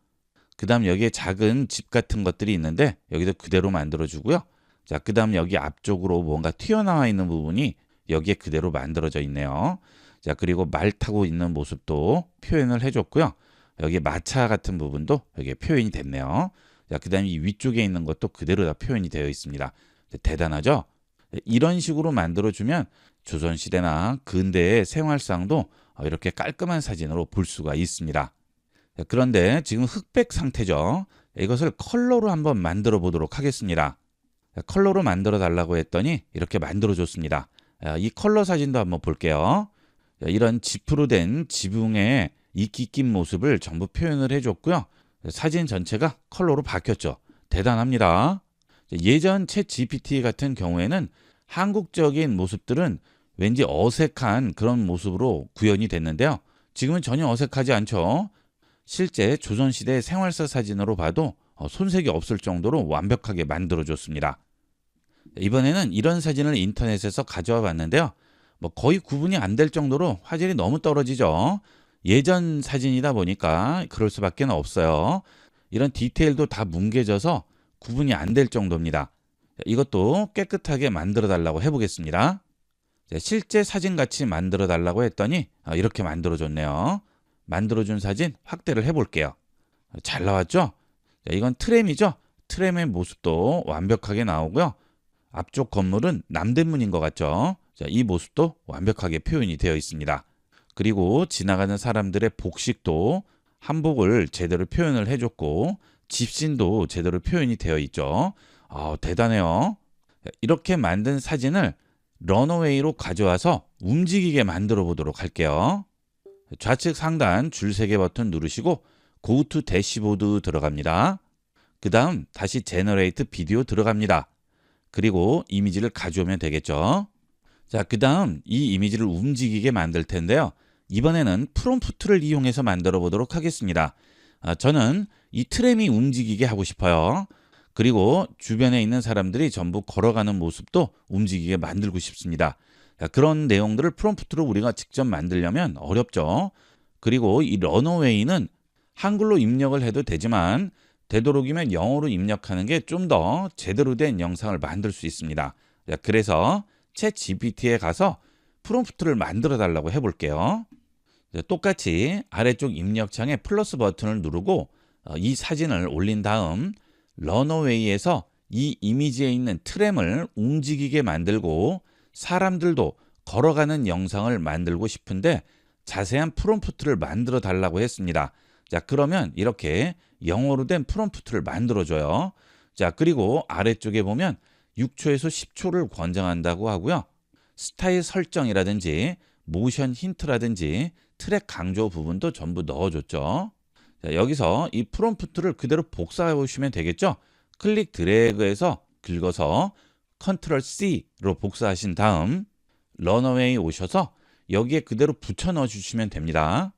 그 다음 여기에 작은 집 같은 것들이 있는데 여기도 그대로 만들어주고요. 자, 그 다음 여기 앞쪽으로 뭔가 튀어나와 있는 부분이 여기에 그대로 만들어져 있네요. 자, 그리고 말 타고 있는 모습도 표현을 해줬고요. 여기 마차 같은 부분도 여기에 표현이 됐네요. 자, 그 다음에 이 위쪽에 있는 것도 그대로 다 표현이 되어 있습니다. 대단하죠? 이런 식으로 만들어주면 조선시대나 근대의 생활상도 이렇게 깔끔한 사진으로 볼 수가 있습니다. 자, 그런데 지금 흑백 상태죠? 이것을 컬러로 한번 만들어 보도록 하겠습니다. 자, 컬러로 만들어 달라고 했더니 이렇게 만들어 줬습니다. 이 컬러 사진도 한번 볼게요. 자, 이런 지프로 된 지붕의 이끼 낀 모습을 전부 표현을 해줬고요. 사진 전체가 컬러로 바뀌었죠. 대단합니다. 예전 챗 GPT 같은 경우에는 한국적인 모습들은 왠지 어색한 그런 모습으로 구현이 됐는데요. 지금은 전혀 어색하지 않죠. 실제 조선시대 생활사 사진으로 봐도 손색이 없을 정도로 완벽하게 만들어줬습니다. 이번에는 이런 사진을 인터넷에서 가져와 봤는데요. 거의 구분이 안 될 정도로 화질이 너무 떨어지죠. 예전 사진이다 보니까 그럴 수밖에 없어요. 이런 디테일도 다 뭉개져서 구분이 안 될 정도입니다. 이것도 깨끗하게 만들어 달라고 해보겠습니다. 실제 사진같이 만들어 달라고 했더니 이렇게 만들어 줬네요. 만들어 준 사진 확대를 해볼게요. 잘 나왔죠? 이건 트램이죠? 트램의 모습도 완벽하게 나오고요. 앞쪽 건물은 남대문인 것 같죠? 이 모습도 완벽하게 표현이 되어 있습니다. 그리고 지나가는 사람들의 복식도 한복을 제대로 표현을 해줬고 집신도 제대로 표현이 되어 있죠. 대단해요. 이렇게 만든 사진을 런어웨이로 가져와서 움직이게 만들어 보도록 할게요. 좌측 상단 줄 3개 버튼 누르시고 Go to Dashboard 들어갑니다. 그 다음 다시 Generate Video 들어갑니다. 그리고 이미지를 가져오면 되겠죠. 자, 그 다음 이 이미지를 움직이게 만들 텐데요. 이번에는 프롬프트를 이용해서 만들어 보도록 하겠습니다. 저는 이 트램이 움직이게 하고 싶어요. 그리고 주변에 있는 사람들이 전부 걸어가는 모습도 움직이게 만들고 싶습니다. 자, 그런 내용들을 프롬프트로 우리가 직접 만들려면 어렵죠. 그리고 이 런어웨이는 한글로 입력을 해도 되지만 되도록이면 영어로 입력하는 게 좀 더 제대로 된 영상을 만들 수 있습니다. 자, 그래서 챗 GPT에 가서 프롬프트를 만들어 달라고 해볼게요. 자, 똑같이 아래쪽 입력창에 플러스 버튼을 누르고 이 사진을 올린 다음 런어웨이에서 이 이미지에 있는 트램을 움직이게 만들고 사람들도 걸어가는 영상을 만들고 싶은데 자세한 프롬프트를 만들어 달라고 했습니다. 자, 그러면 이렇게 영어로 된 프롬프트를 만들어줘요. 자, 그리고 아래쪽에 보면 6초에서 10초를 권장한다고 하고요. 스타일 설정이라든지 모션 힌트라든지 트랙 강조 부분도 전부 넣어줬죠. 자, 여기서 이 프롬프트를 그대로 복사해 보시면 되겠죠. 클릭 드래그해서 긁어서 컨트롤 C로 복사하신 다음 런어웨이 오셔서 여기에 그대로 붙여 넣어 주시면 됩니다.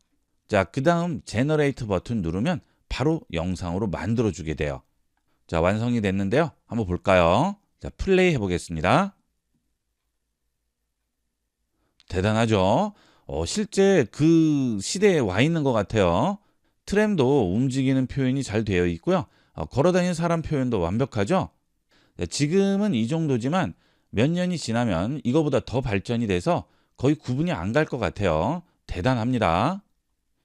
자, 그 다음 제너레이트 버튼 누르면 바로 영상으로 만들어 주게 돼요. 자, 완성이 됐는데요. 한번 볼까요? 자, 플레이 해보겠습니다. 대단하죠? 실제 그 시대에 와 있는 것 같아요. 트램도 움직이는 표현이 잘 되어 있고요. 걸어다니는 사람 표현도 완벽하죠? 네, 지금은 이 정도지만 몇 년이 지나면 이거보다 더 발전이 돼서 거의 구분이 안 갈 것 같아요. 대단합니다.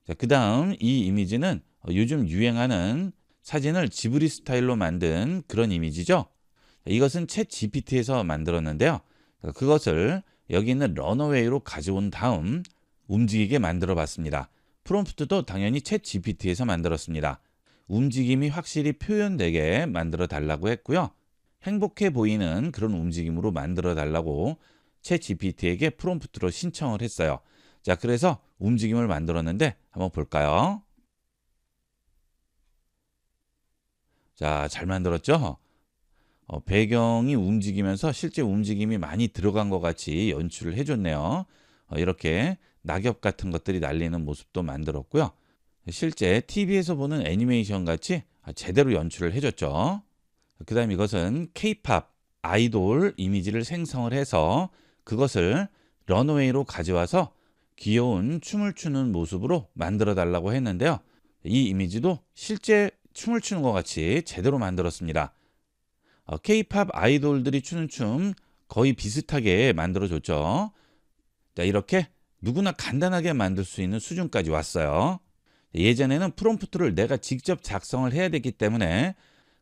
자, 그 다음 이 이미지는 요즘 유행하는 사진을 지브리 스타일로 만든 그런 이미지죠. 이것은 챗 GPT에서 만들었는데요. 그것을 여기 있는 러너웨이로 가져온 다음 움직이게 만들어 봤습니다. 프롬프트도 당연히 챗 GPT에서 만들었습니다. 움직임이 확실히 표현되게 만들어 달라고 했고요. 행복해 보이는 그런 움직임으로 만들어 달라고 챗 GPT에게 프롬프트로 신청을 했어요. 자, 그래서 움직임을 만들었는데 한번 볼까요? 자, 잘 만들었죠? 배경이 움직이면서 실제 움직임이 많이 들어간 것 같이 연출을 해줬네요. 이렇게 낙엽 같은 것들이 날리는 모습도 만들었고요. 실제 TV에서 보는 애니메이션 같이 제대로 연출을 해줬죠. 그 다음 이것은 K-팝 아이돌 이미지를 생성을 해서 그것을 런웨이로 가져와서 귀여운 춤을 추는 모습으로 만들어 달라고 했는데요. 이 이미지도 실제 춤을 추는 것 같이 제대로 만들었습니다. K-팝 아이돌들이 추는 춤 거의 비슷하게 만들어줬죠. 자, 이렇게 누구나 간단하게 만들 수 있는 수준까지 왔어요. 예전에는 프롬프트를 내가 직접 작성을 해야 됐기 때문에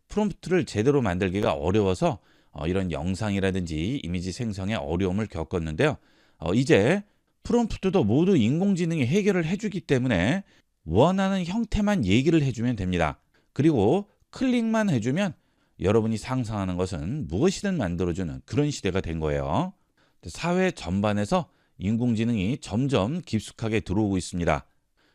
프롬프트를 제대로 만들기가 어려워서 이런 영상이라든지 이미지 생성에 어려움을 겪었는데요. 이제 프롬프트도 모두 인공지능이 해결을 해주기 때문에 원하는 형태만 얘기를 해주면 됩니다. 그리고 클릭만 해주면 여러분이 상상하는 것은 무엇이든 만들어주는 그런 시대가 된 거예요. 사회 전반에서 인공지능이 점점 깊숙하게 들어오고 있습니다.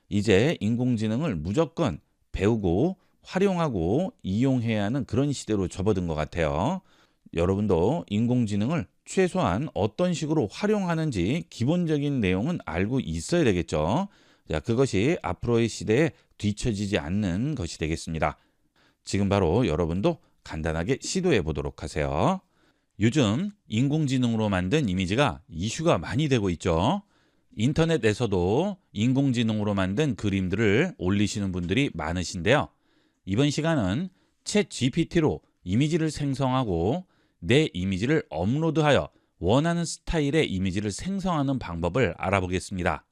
이제 인공지능을 무조건 배우고 활용하고 이용해야 하는 그런 시대로 접어든 것 같아요. 여러분도 인공지능을 최소한 어떤 식으로 활용하는지 기본적인 내용은 알고 있어야 되겠죠. 자, 그것이 앞으로의 시대에 뒤처지지 않는 것이 되겠습니다. 지금 바로 여러분도 간단하게 시도해 보도록 하세요. 요즘 인공지능으로 만든 이미지가 이슈가 많이 되고 있죠. 인터넷에서도 인공지능으로 만든 그림들을 올리시는 분들이 많으신데요. 이번 시간은 챗 GPT로 이미지를 생성하고 내 이미지를 업로드하여 원하는 스타일의 이미지를 생성하는 방법을 알아보겠습니다.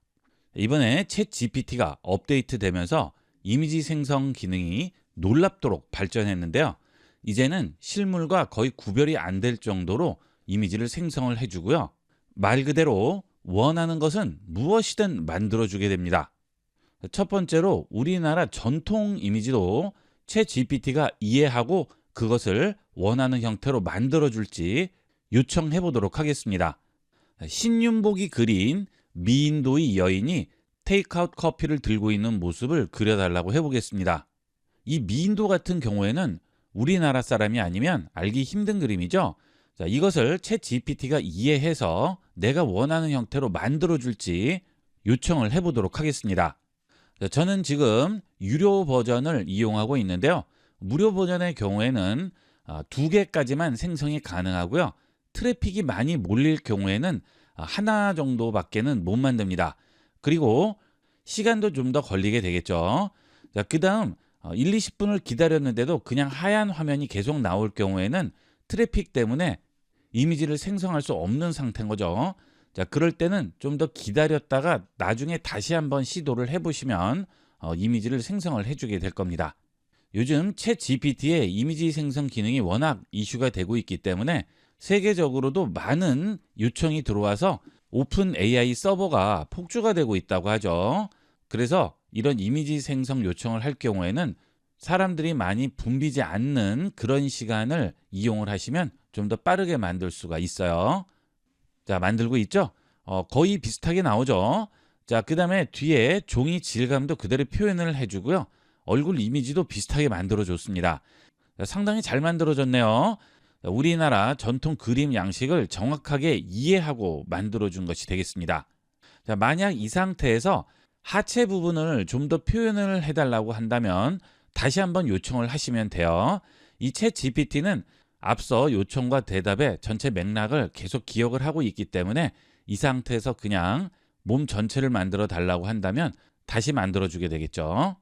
이번에 챗 GPT가 업데이트되면서 이미지 생성 기능이 놀랍도록 발전했는데요. 이제는 실물과 거의 구별이 안 될 정도로 이미지를 생성을 해주고요. 말 그대로 원하는 것은 무엇이든 만들어주게 됩니다. 첫 번째로 우리나라 전통 이미지도 챗 GPT가 이해하고 그것을 원하는 형태로 만들어줄지 요청해 보도록 하겠습니다. 신윤복이 그린 미인도의 여인이 테이크아웃 커피를 들고 있는 모습을 그려달라고 해보겠습니다. 이 미인도 같은 경우에는 우리나라 사람이 아니면 알기 힘든 그림이죠. 자, 이것을 챗 GPT가 이해해서 내가 원하는 형태로 만들어줄지 요청을 해보도록 하겠습니다. 자, 저는 지금 유료 버전을 이용하고 있는데요. 무료 버전의 경우에는 2개까지만 생성이 가능하고요. 트래픽이 많이 몰릴 경우에는 하나 정도밖에는 못 만듭니다. 그리고 시간도 좀 더 걸리게 되겠죠. 자, 그 다음 1, 20분을 기다렸는데도 그냥 하얀 화면이 계속 나올 경우에는 트래픽 때문에 이미지를 생성할 수 없는 상태인 거죠. 자, 그럴 때는 좀 더 기다렸다가 나중에 다시 한번 시도를 해보시면 이미지를 생성을 해주게 될 겁니다. 요즘 챗 GPT의 이미지 생성 기능이 워낙 이슈가 되고 있기 때문에 세계적으로도 많은 요청이 들어와서 오픈 AI 서버가 폭주가 되고 있다고 하죠. 그래서 이런 이미지 생성 요청을 할 경우에는 사람들이 많이 붐비지 않는 그런 시간을 이용을 하시면 좀 더 빠르게 만들 수가 있어요. 자, 만들고 있죠? 거의 비슷하게 나오죠? 자, 그 다음에 뒤에 종이 질감도 그대로 표현을 해주고요. 얼굴 이미지도 비슷하게 만들어줬습니다. 자, 상당히 잘 만들어졌네요. 우리나라 전통 그림 양식을 정확하게 이해하고 만들어준 것이 되겠습니다. 자, 만약 이 상태에서 하체 부분을 좀 더 표현을 해달라고 한다면 다시 한번 요청을 하시면 돼요. 이 챗 GPT는 앞서 요청과 대답의 전체 맥락을 계속 기억을 하고 있기 때문에 이 상태에서 그냥 몸 전체를 만들어 달라고 한다면 다시 만들어 주게 되겠죠.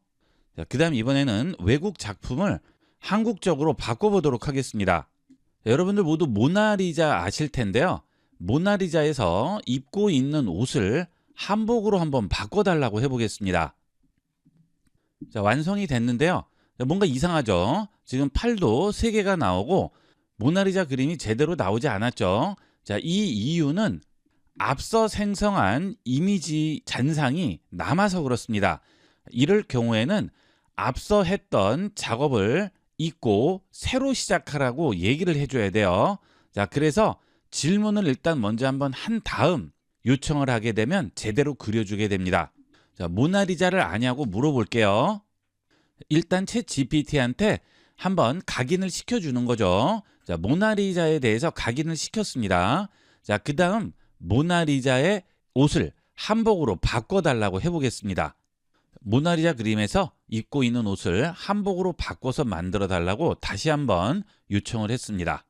자, 그다음 이번에는 외국 작품을 한국적으로 바꿔보도록 하겠습니다. 여러분들 모두 모나리자 아실 텐데요. 모나리자에서 입고 있는 옷을 한복으로 한번 바꿔달라고 해보겠습니다. 자, 완성이 됐는데요. 뭔가 이상하죠? 지금 팔도 3개가 나오고 모나리자 그림이 제대로 나오지 않았죠? 자, 이 이유는 앞서 생성한 이미지 잔상이 남아서 그렇습니다. 이럴 경우에는 앞서 했던 작업을 잊고 새로 시작하라고 얘기를 해줘야 돼요. 자, 그래서 질문을 일단 먼저 한번 한 다음 요청을 하게 되면 제대로 그려주게 됩니다. 자, 모나리자를 아냐고 물어볼게요. 일단 챗 GPT한테 한번 각인을 시켜주는 거죠. 자, 모나리자에 대해서 각인을 시켰습니다. 자, 그 다음 모나리자의 옷을 한복으로 바꿔달라고 해보겠습니다. 모나리자 그림에서 입고 있는 옷을 한복으로 바꿔서 만들어 달라고 다시 한번 요청을 했습니다.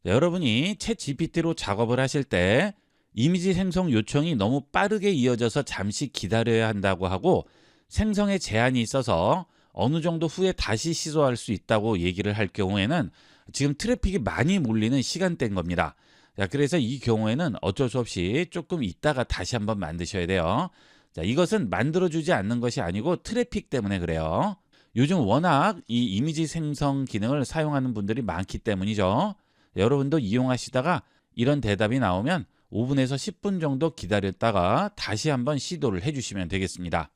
자, 여러분이 챗 GPT로 작업을 하실 때 이미지 생성 요청이 너무 빠르게 이어져서 잠시 기다려야 한다고 하고 생성에 제한이 있어서 어느 정도 후에 다시 시도할 수 있다고 얘기를 할 경우에는 지금 트래픽이 많이 몰리는 시간대인 겁니다. 자, 그래서 이 경우에는 어쩔 수 없이 조금 있다가 다시 한번 만드셔야 돼요. 자, 이것은 만들어주지 않는 것이 아니고 트래픽 때문에 그래요. 요즘 워낙 이 이미지 생성 기능을 사용하는 분들이 많기 때문이죠. 여러분도 이용하시다가 이런 대답이 나오면 5분에서 10분 정도 기다렸다가 다시 한번 시도를 해주시면 되겠습니다.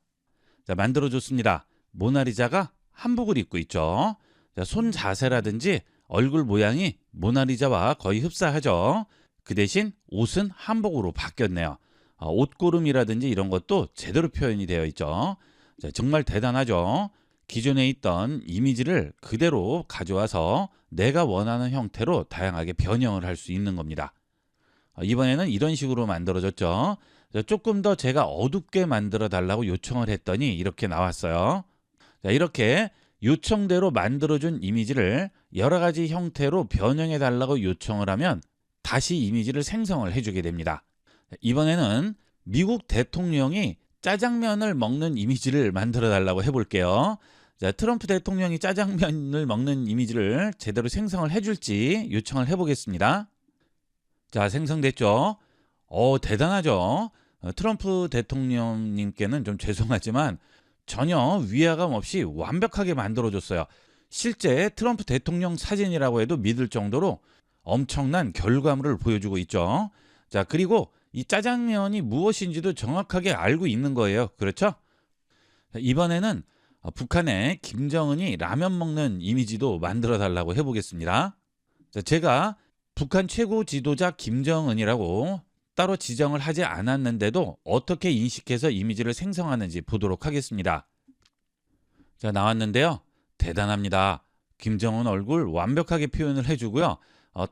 자, 만들어줬습니다. 모나리자가 한복을 입고 있죠. 자, 손 자세라든지 얼굴 모양이 모나리자와 거의 흡사하죠. 그 대신 옷은 한복으로 바뀌었네요. 옷고름이라든지 이런 것도 제대로 표현이 되어 있죠. 자, 정말 대단하죠. 기존에 있던 이미지를 그대로 가져와서 내가 원하는 형태로 다양하게 변형을 할 수 있는 겁니다. 이번에는 이런 식으로 만들어졌죠. 자, 조금 더 제가 어둡게 만들어 달라고 요청을 했더니 이렇게 나왔어요. 자, 이렇게 요청대로 만들어준 이미지를 여러 가지 형태로 변형해 달라고 요청을 하면 다시 이미지를 생성을 해주게 됩니다. 이번에는 미국 대통령이 짜장면을 먹는 이미지를 만들어 달라고 해볼게요. 자, 트럼프 대통령이 짜장면을 먹는 이미지를 제대로 생성을 해줄지 요청을 해보겠습니다. 자, 생성됐죠? 대단하죠? 트럼프 대통령님께는 좀 죄송하지만 전혀 위화감 없이 완벽하게 만들어줬어요. 실제 트럼프 대통령 사진이라고 해도 믿을 정도로 엄청난 결과물을 보여주고 있죠. 자, 그리고 이 짜장면이 무엇인지도 정확하게 알고 있는 거예요. 그렇죠? 이번에는 북한의 김정은이 라면 먹는 이미지도 만들어 달라고 해보겠습니다. 자, 제가 북한 최고 지도자 김정은이라고 따로 지정을 하지 않았는데도 어떻게 인식해서 이미지를 생성하는지 보도록 하겠습니다. 자, 나왔는데요. 대단합니다. 김정은 얼굴 완벽하게 표현을 해주고요.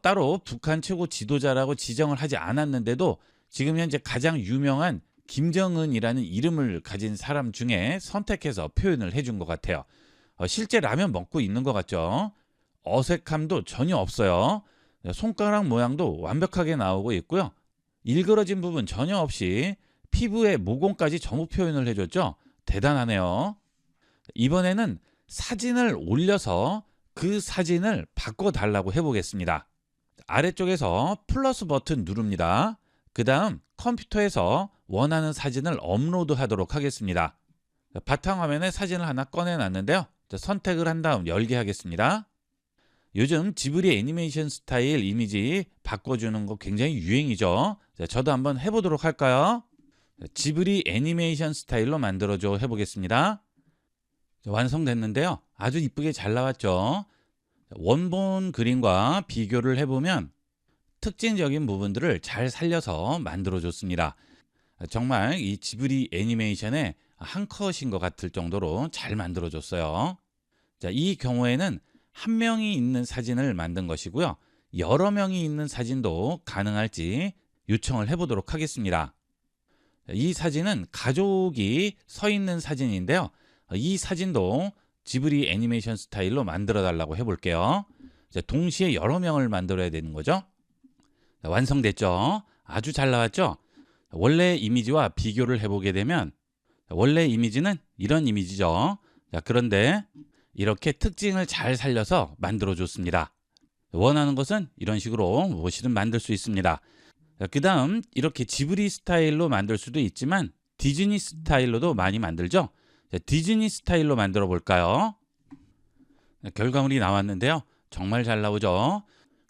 따로 북한 최고 지도자라고 지정을 하지 않았는데도 지금 현재 가장 유명한 김정은이라는 이름을 가진 사람 중에 선택해서 표현을 해준 것 같아요. 실제 라면 먹고 있는 것 같죠? 어색함도 전혀 없어요. 손가락 모양도 완벽하게 나오고 있고요. 일그러진 부분 전혀 없이 피부의 모공까지 전부 표현을 해줬죠. 대단하네요. 이번에는 사진을 올려서 그 사진을 바꿔달라고 해보겠습니다. 아래쪽에서 플러스 버튼 누릅니다. 그 다음 컴퓨터에서 원하는 사진을 업로드 하도록 하겠습니다. 바탕화면에 사진을 하나 꺼내놨는데요. 선택을 한 다음 열게 하겠습니다. 요즘 지브리 애니메이션 스타일 이미지 바꿔주는 거 굉장히 유행이죠. 자, 저도 한번 해보도록 할까요? 지브리 애니메이션 스타일로 만들어줘 해보겠습니다. 자, 완성됐는데요. 아주 이쁘게 잘 나왔죠. 원본 그림과 비교를 해보면 특징적인 부분들을 잘 살려서 만들어줬습니다. 정말 이 지브리 애니메이션의 한 컷인 것 같을 정도로 잘 만들어줬어요. 자, 이 경우에는 한 명이 있는 사진을 만든 것이고요. 여러 명이 있는 사진도 가능할지 요청을 해보도록 하겠습니다. 이 사진은 가족이 서 있는 사진인데요. 이 사진도 지브리 애니메이션 스타일로 만들어 달라고 해볼게요. 자, 동시에 여러 명을 만들어야 되는 거죠. 자, 완성됐죠? 아주 잘 나왔죠? 원래 이미지와 비교를 해보게 되면 원래 이미지는 이런 이미지죠. 자, 그런데 이렇게 특징을 잘 살려서 만들어줬습니다. 원하는 것은 이런 식으로 무엇이든 만들 수 있습니다. 그 다음 이렇게 지브리 스타일로 만들 수도 있지만 디즈니 스타일로도 많이 만들죠. 자, 디즈니 스타일로 만들어 볼까요? 결과물이 나왔는데요. 정말 잘 나오죠.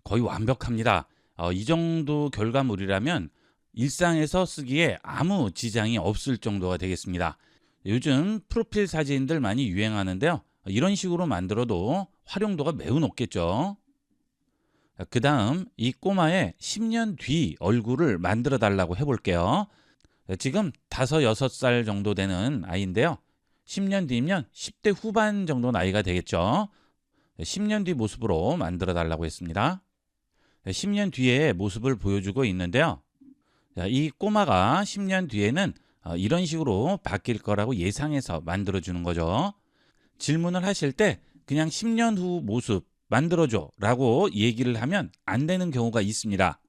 거의 완벽합니다. 이 정도 결과물이라면 일상에서 쓰기에 아무 지장이 없을 정도가 되겠습니다. 요즘 프로필 사진들 많이 유행하는데요. 이런 식으로 만들어도 활용도가 매우 높겠죠. 그 다음 이 꼬마의 10년 뒤 얼굴을 만들어 달라고 해볼게요. 지금 5, 6살 정도 되는 아이인데요. 10년 뒤면 10대 후반 정도 나이가 되겠죠. 10년 뒤 모습으로 만들어 달라고 했습니다. 10년 뒤의 모습을 보여주고 있는데요. 이 꼬마가 10년 뒤에는 이런 식으로 바뀔 거라고 예상해서 만들어 주는 거죠. 질문을 하실 때 그냥 10년 후 모습 만들어줘 라고 얘기를 하면 안 되는 경우가 있습니다.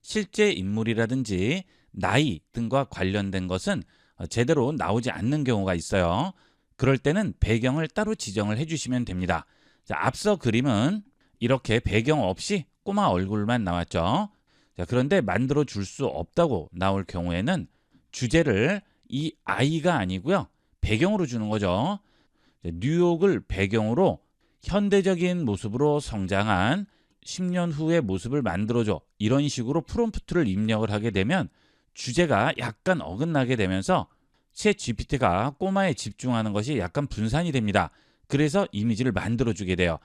실제 인물이라든지 나이 등과 관련된 것은 제대로 나오지 않는 경우가 있어요. 그럴 때는 배경을 따로 지정을 해주시면 됩니다. 자, 앞서 그림은 이렇게 배경 없이 꼬마 얼굴만 나왔죠. 자, 그런데 만들어 줄 수 없다고 나올 경우에는 주제를 이 아이가 아니고요. 배경으로 주는 거죠. 자, 뉴욕을 배경으로 현대적인 모습으로 성장한 10년 후의 모습을 만들어줘. 이런 식으로 프롬프트를 입력을 하게 되면 주제가 약간 어긋나게 되면서 챗 GPT가 꼬마에 집중하는 것이 약간 분산이 됩니다. 그래서 이미지를 만들어주게 돼요.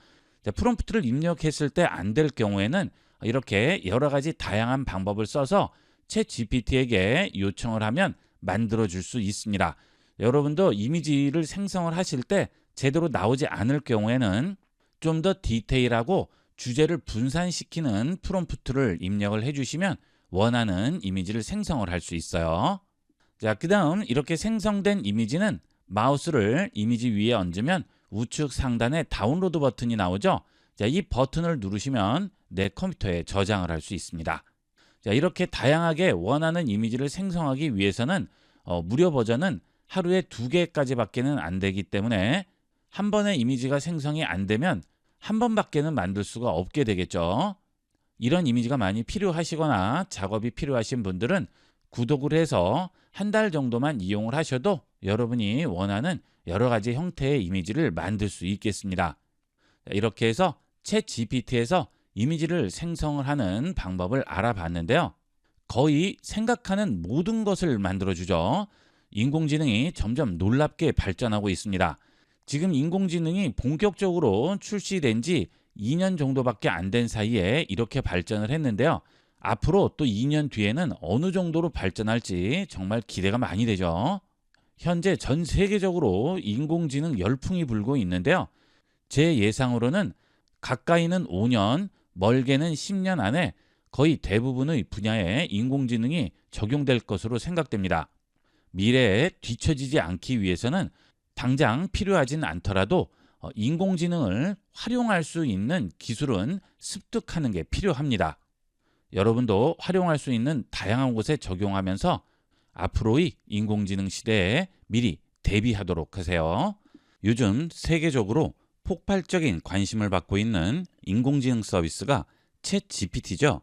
자, 프롬프트를 입력했을 때 안 될 경우에는 이렇게 여러 가지 다양한 방법을 써서 챗 GPT에게 요청을 하면 만들어줄 수 있습니다. 여러분도 이미지를 생성을 하실 때 제대로 나오지 않을 경우에는 좀 더 디테일하고 주제를 분산시키는 프롬프트를 입력을 해주시면 원하는 이미지를 생성을 할 수 있어요. 자, 그 다음 이렇게 생성된 이미지는 마우스를 이미지 위에 얹으면 우측 상단에 다운로드 버튼이 나오죠. 자, 이 버튼을 누르시면 내 컴퓨터에 저장을 할 수 있습니다. 자, 이렇게 다양하게 원하는 이미지를 생성하기 위해서는 무료 버전은 하루에 2개까지밖에는 안 되기 때문에 한 번에 이미지가 생성이 안 되면 한 번밖에는 만들 수가 없게 되겠죠. 이런 이미지가 많이 필요하시거나 작업이 필요하신 분들은 구독을 해서 한 달 정도만 이용을 하셔도 여러분이 원하는 여러 가지 형태의 이미지를 만들 수 있겠습니다. 이렇게 해서 챗 GPT에서 이미지를 생성을 하는 방법을 알아봤는데요. 거의 생각하는 모든 것을 만들어주죠. 인공지능이 점점 놀랍게 발전하고 있습니다. 지금 인공지능이 본격적으로 출시된 지 2년 정도밖에 안 된 사이에 이렇게 발전을 했는데요. 앞으로 또 2년 뒤에는 어느 정도로 발전할지 정말 기대가 많이 되죠. 현재 전 세계적으로 인공지능 열풍이 불고 있는데요. 제 예상으로는 가까이는 5년, 멀게는 10년 안에 거의 대부분의 분야에 인공지능이 적용될 것으로 생각됩니다. 미래에 뒤처지지 않기 위해서는 당장 필요하진 않더라도 인공지능을 활용할 수 있는 기술은 습득하는 게 필요합니다. 여러분도 활용할 수 있는 다양한 곳에 적용하면서 앞으로의 인공지능 시대에 미리 대비하도록 하세요. 요즘 세계적으로 폭발적인 관심을 받고 있는 인공지능 서비스가 챗 GPT죠.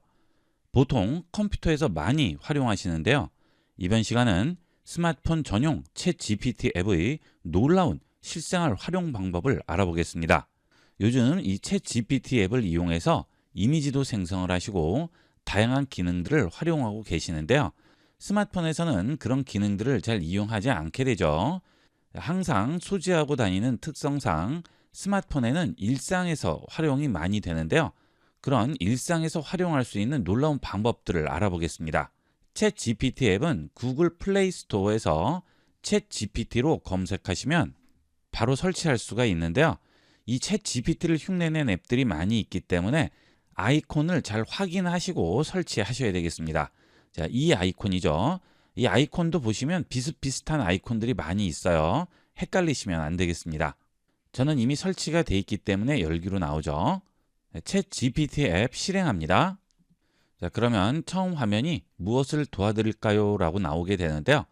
보통 컴퓨터에서 많이 활용하시는데요. 이번 시간은 스마트폰 전용 챗 GPT 앱의 놀라운 실생활 활용 방법을 알아보겠습니다. 요즘 이 챗 GPT 앱을 이용해서 이미지도 생성을 하시고 다양한 기능들을 활용하고 계시는데요. 스마트폰에서는 그런 기능들을 잘 이용하지 않게 되죠. 항상 소지하고 다니는 특성상 스마트폰에는 일상에서 활용이 많이 되는데요. 그런 일상에서 활용할 수 있는 놀라운 방법들을 알아보겠습니다. 챗 GPT 앱은 구글 플레이 스토어에서 챗 GPT로 검색하시면 바로 설치할 수가 있는데요. 이 챗 GPT를 흉내낸 앱들이 많이 있기 때문에 아이콘을 잘 확인하시고 설치하셔야 되겠습니다. 자, 이 아이콘이죠. 이 아이콘도 보시면 비슷비슷한 아이콘들이 많이 있어요. 헷갈리시면 안 되겠습니다. 저는 이미 설치가 돼 있기 때문에 열기로 나오죠. 챗 GPT 앱 실행합니다. 자, 그러면 처음 화면이 무엇을 도와드릴까요? 라고 나오게 되는데요.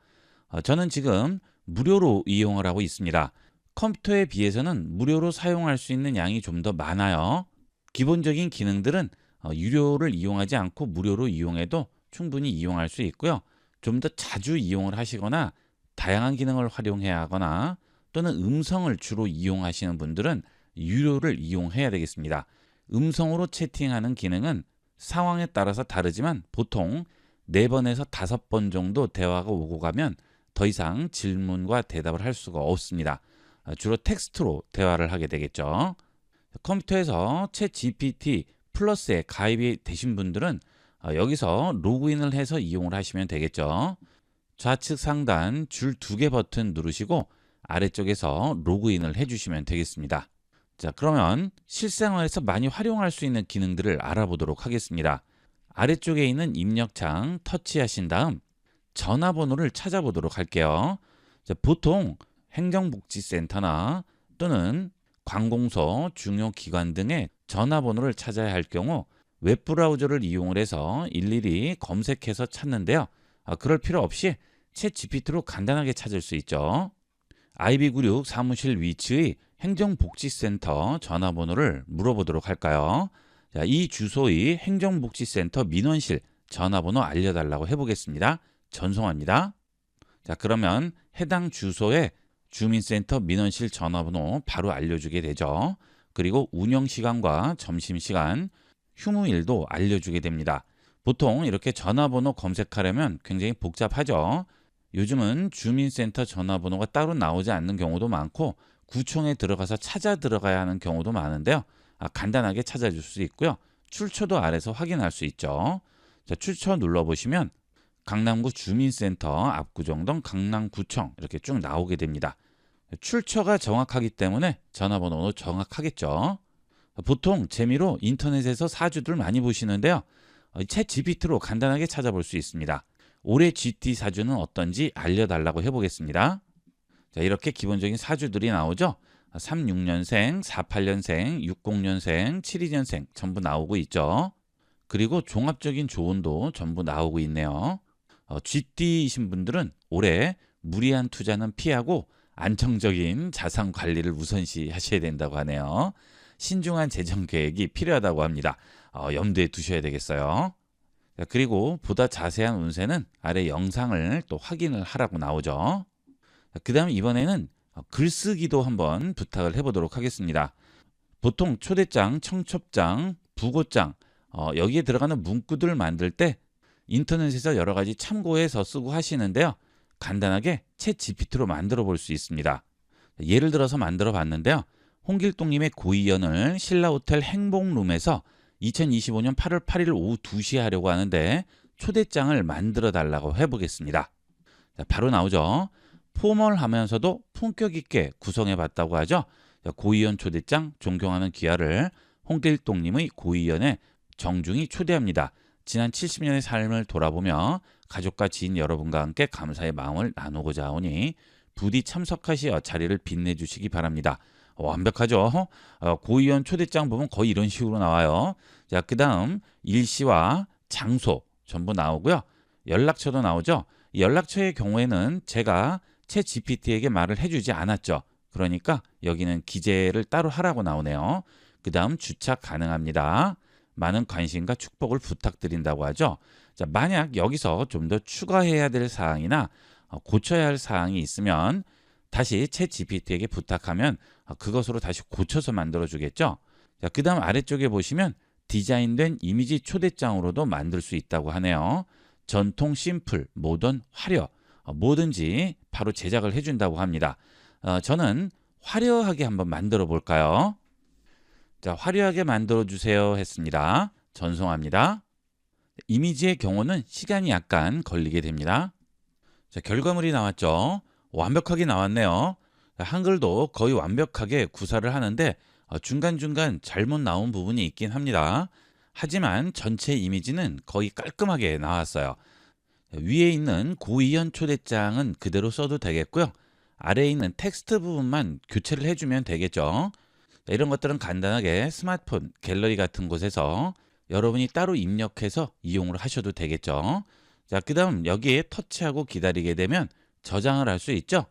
저는 지금 무료로 이용을 하고 있습니다. 컴퓨터에 비해서는 무료로 사용할 수 있는 양이 좀 더 많아요. 기본적인 기능들은 유료를 이용하지 않고 무료로 이용해도 충분히 이용할 수 있고요. 좀 더 자주 이용을 하시거나 다양한 기능을 활용해야 하거나 또는 음성을 주로 이용하시는 분들은 유료를 이용해야 되겠습니다. 음성으로 채팅하는 기능은 상황에 따라서 다르지만 보통 4번에서 5번 정도 대화가 오고 가면 더 이상 질문과 대답을 할 수가 없습니다. 주로 텍스트로 대화를 하게 되겠죠. 컴퓨터에서 챗 GPT 플러스에 가입이 되신 분들은 여기서 로그인을 해서 이용을 하시면 되겠죠. 좌측 상단 줄 2개 버튼 누르시고 아래쪽에서 로그인을 해주시면 되겠습니다. 자, 그러면 실생활에서 많이 활용할 수 있는 기능들을 알아보도록 하겠습니다. 아래쪽에 있는 입력창 터치하신 다음 전화번호를 찾아보도록 할게요. 자, 보통 행정복지센터나 또는 관공서, 중요기관 등의 전화번호를 찾아야 할 경우 웹브라우저를 이용을 해서 일일이 검색해서 찾는데요. 그럴 필요 없이 챗 GPT로 간단하게 찾을 수 있죠. IB96 사무실 위치의 행정복지센터 전화번호를 물어보도록 할까요? 자, 이 주소의 행정복지센터 민원실 전화번호 알려달라고 해보겠습니다. 전송합니다. 자, 그러면 해당 주소에 주민센터 민원실 전화번호 바로 알려주게 되죠. 그리고 운영시간과 점심시간, 휴무일도 알려주게 됩니다. 보통 이렇게 전화번호 검색하려면 굉장히 복잡하죠. 요즘은 주민센터 전화번호가 따로 나오지 않는 경우도 많고 구청에 들어가서 찾아 들어가야 하는 경우도 많은데요. 간단하게 찾아줄 수 있고요. 출처도 아래서 확인할 수 있죠. 자, 출처 눌러보시면 강남구 주민센터 압구정동 강남구청 이렇게 쭉 나오게 됩니다. 출처가 정확하기 때문에 전화번호도 정확하겠죠. 보통 재미로 인터넷에서 사주들 많이 보시는데요. 챗 GPT로 간단하게 찾아볼 수 있습니다. 올해 GT 사주는 어떤지 알려달라고 해보겠습니다. 자, 이렇게 기본적인 사주들이 나오죠. 36년생, 48년생, 60년생, 72년생 전부 나오고 있죠. 그리고 종합적인 조언도 전부 나오고 있네요. GT이신 분들은 올해 무리한 투자는 피하고 안정적인 자산 관리를 우선시 하셔야 된다고 하네요. 신중한 재정 계획이 필요하다고 합니다. 염두에 두셔야 되겠어요. 자, 그리고 보다 자세한 운세는 아래 영상을 또 확인을 하라고 나오죠. 그 다음 이번에는 글쓰기도 한번 부탁을 해보도록 하겠습니다. 보통 초대장, 청첩장, 부고장 여기에 들어가는 문구들을 만들 때 인터넷에서 여러 가지 참고해서 쓰고 하시는데요. 간단하게 챗 GPT로 만들어 볼 수 있습니다. 예를 들어서 만들어 봤는데요. 홍길동님의 고이연을 신라호텔 행복룸에서 2025년 8월 8일 오후 2시에 하려고 하는데 초대장을 만들어 달라고 해보겠습니다. 자, 바로 나오죠. 포멀하면서도 품격 있게 구성해 봤다고 하죠. 고이연 초대장 존경하는 귀하를 홍길동님의 고이연에 정중히 초대합니다. 지난 70년의 삶을 돌아보며 가족과 지인 여러분과 함께 감사의 마음을 나누고자 하오니 부디 참석하시어 자리를 빛내주시기 바랍니다. 완벽하죠? 고이연 초대장 보면 거의 이런 식으로 나와요. 자, 그 다음 일시와 장소 전부 나오고요. 연락처도 나오죠. 연락처의 경우에는 제가 챗 GPT에게 말을 해주지 않았죠. 그러니까 여기는 기재를 따로 하라고 나오네요. 그 다음 주착 가능합니다. 많은 관심과 축복을 부탁드린다고 하죠. 자, 만약 여기서 좀 더 추가해야 될 사항이나 고쳐야 할 사항이 있으면 다시 챗 GPT에게 부탁하면 그것으로 다시 고쳐서 만들어 주겠죠. 자, 그 다음 아래쪽에 보시면 디자인된 이미지 초대장으로도 만들 수 있다고 하네요. 전통, 심플, 모던, 화려 뭐든지 바로 제작을 해준다고 합니다. 저는 화려하게 한번 만들어 볼까요? 자, 화려하게 만들어 주세요 했습니다. 전송합니다. 이미지의 경우는 시간이 약간 걸리게 됩니다. 자, 결과물이 나왔죠. 완벽하게 나왔네요. 한글도 거의 완벽하게 구사를 하는데 중간중간 잘못 나온 부분이 있긴 합니다. 하지만 전체 이미지는 거의 깔끔하게 나왔어요. 위에 있는 고이연 초대장은 그대로 써도 되겠고요. 아래에 있는 텍스트 부분만 교체를 해주면 되겠죠. 자, 이런 것들은 간단하게 스마트폰 갤러리 같은 곳에서 여러분이 따로 입력해서 이용을 하셔도 되겠죠. 자, 그 다음 여기에 터치하고 기다리게 되면 저장을 할 수 있죠.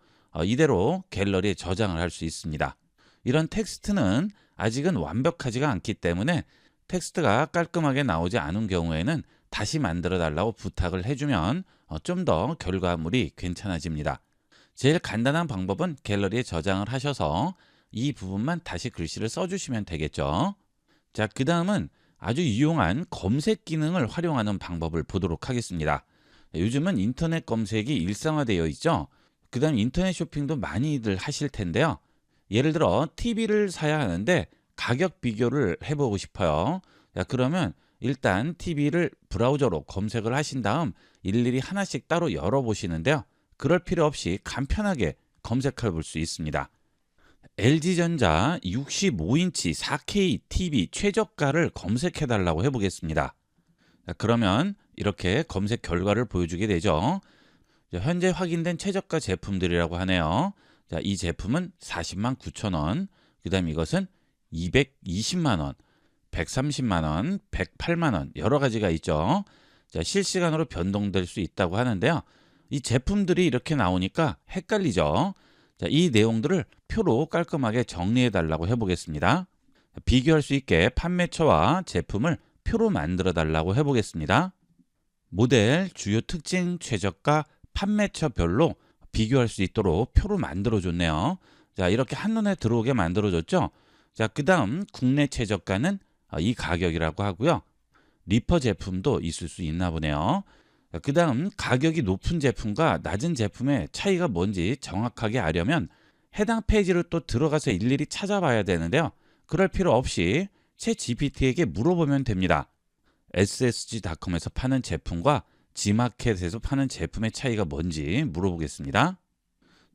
이대로 갤러리에 저장을 할 수 있습니다. 이런 텍스트는 아직은 완벽하지가 않기 때문에 텍스트가 깔끔하게 나오지 않은 경우에는 다시 만들어 달라고 부탁을 해주면 좀 더 결과물이 괜찮아집니다. 제일 간단한 방법은 갤러리에 저장을 하셔서 이 부분만 다시 글씨를 써주시면 되겠죠. 자, 그 다음은 아주 유용한 검색 기능을 활용하는 방법을 보도록 하겠습니다. 요즘은 인터넷 검색이 일상화되어 있죠. 그 다음 인터넷 쇼핑도 많이들 하실 텐데요. 예를 들어 TV를 사야 하는데 가격 비교를 해보고 싶어요. 자, 그러면 일단 TV를 브라우저로 검색을 하신 다음 일일이 하나씩 따로 열어보시는데요. 그럴 필요 없이 간편하게 검색해 볼 수 있습니다. LG전자 65인치 4K TV 최저가를 검색해 달라고 해보겠습니다. 자, 그러면 이렇게 검색 결과를 보여주게 되죠. 자, 현재 확인된 최저가 제품들이라고 하네요. 자, 이 제품은 40만 9천 원, 그 다음 이것은 220만 원, 130만 원, 108만 원 여러 가지가 있죠. 자, 실시간으로 변동될 수 있다고 하는데요. 이 제품들이 이렇게 나오니까 헷갈리죠. 자, 이 내용들을 표로 깔끔하게 정리해 달라고 해보겠습니다. 비교할 수 있게 판매처와 제품을 표로 만들어 달라고 해보겠습니다. 모델, 주요 특징, 최저가, 판매처별로 비교할 수 있도록 표로 만들어 줬네요. 자, 이렇게 한눈에 들어오게 만들어 줬죠. 자, 그 다음 국내 최저가는 이 가격이라고 하고요. 리퍼 제품도 있을 수 있나 보네요. 그 다음 가격이 높은 제품과 낮은 제품의 차이가 뭔지 정확하게 알려면 해당 페이지로 또 들어가서 일일이 찾아봐야 되는데요. 그럴 필요 없이 챗GPT에게 물어보면 됩니다. ssg.com에서 파는 제품과 G마켓에서 파는 제품의 차이가 뭔지 물어보겠습니다.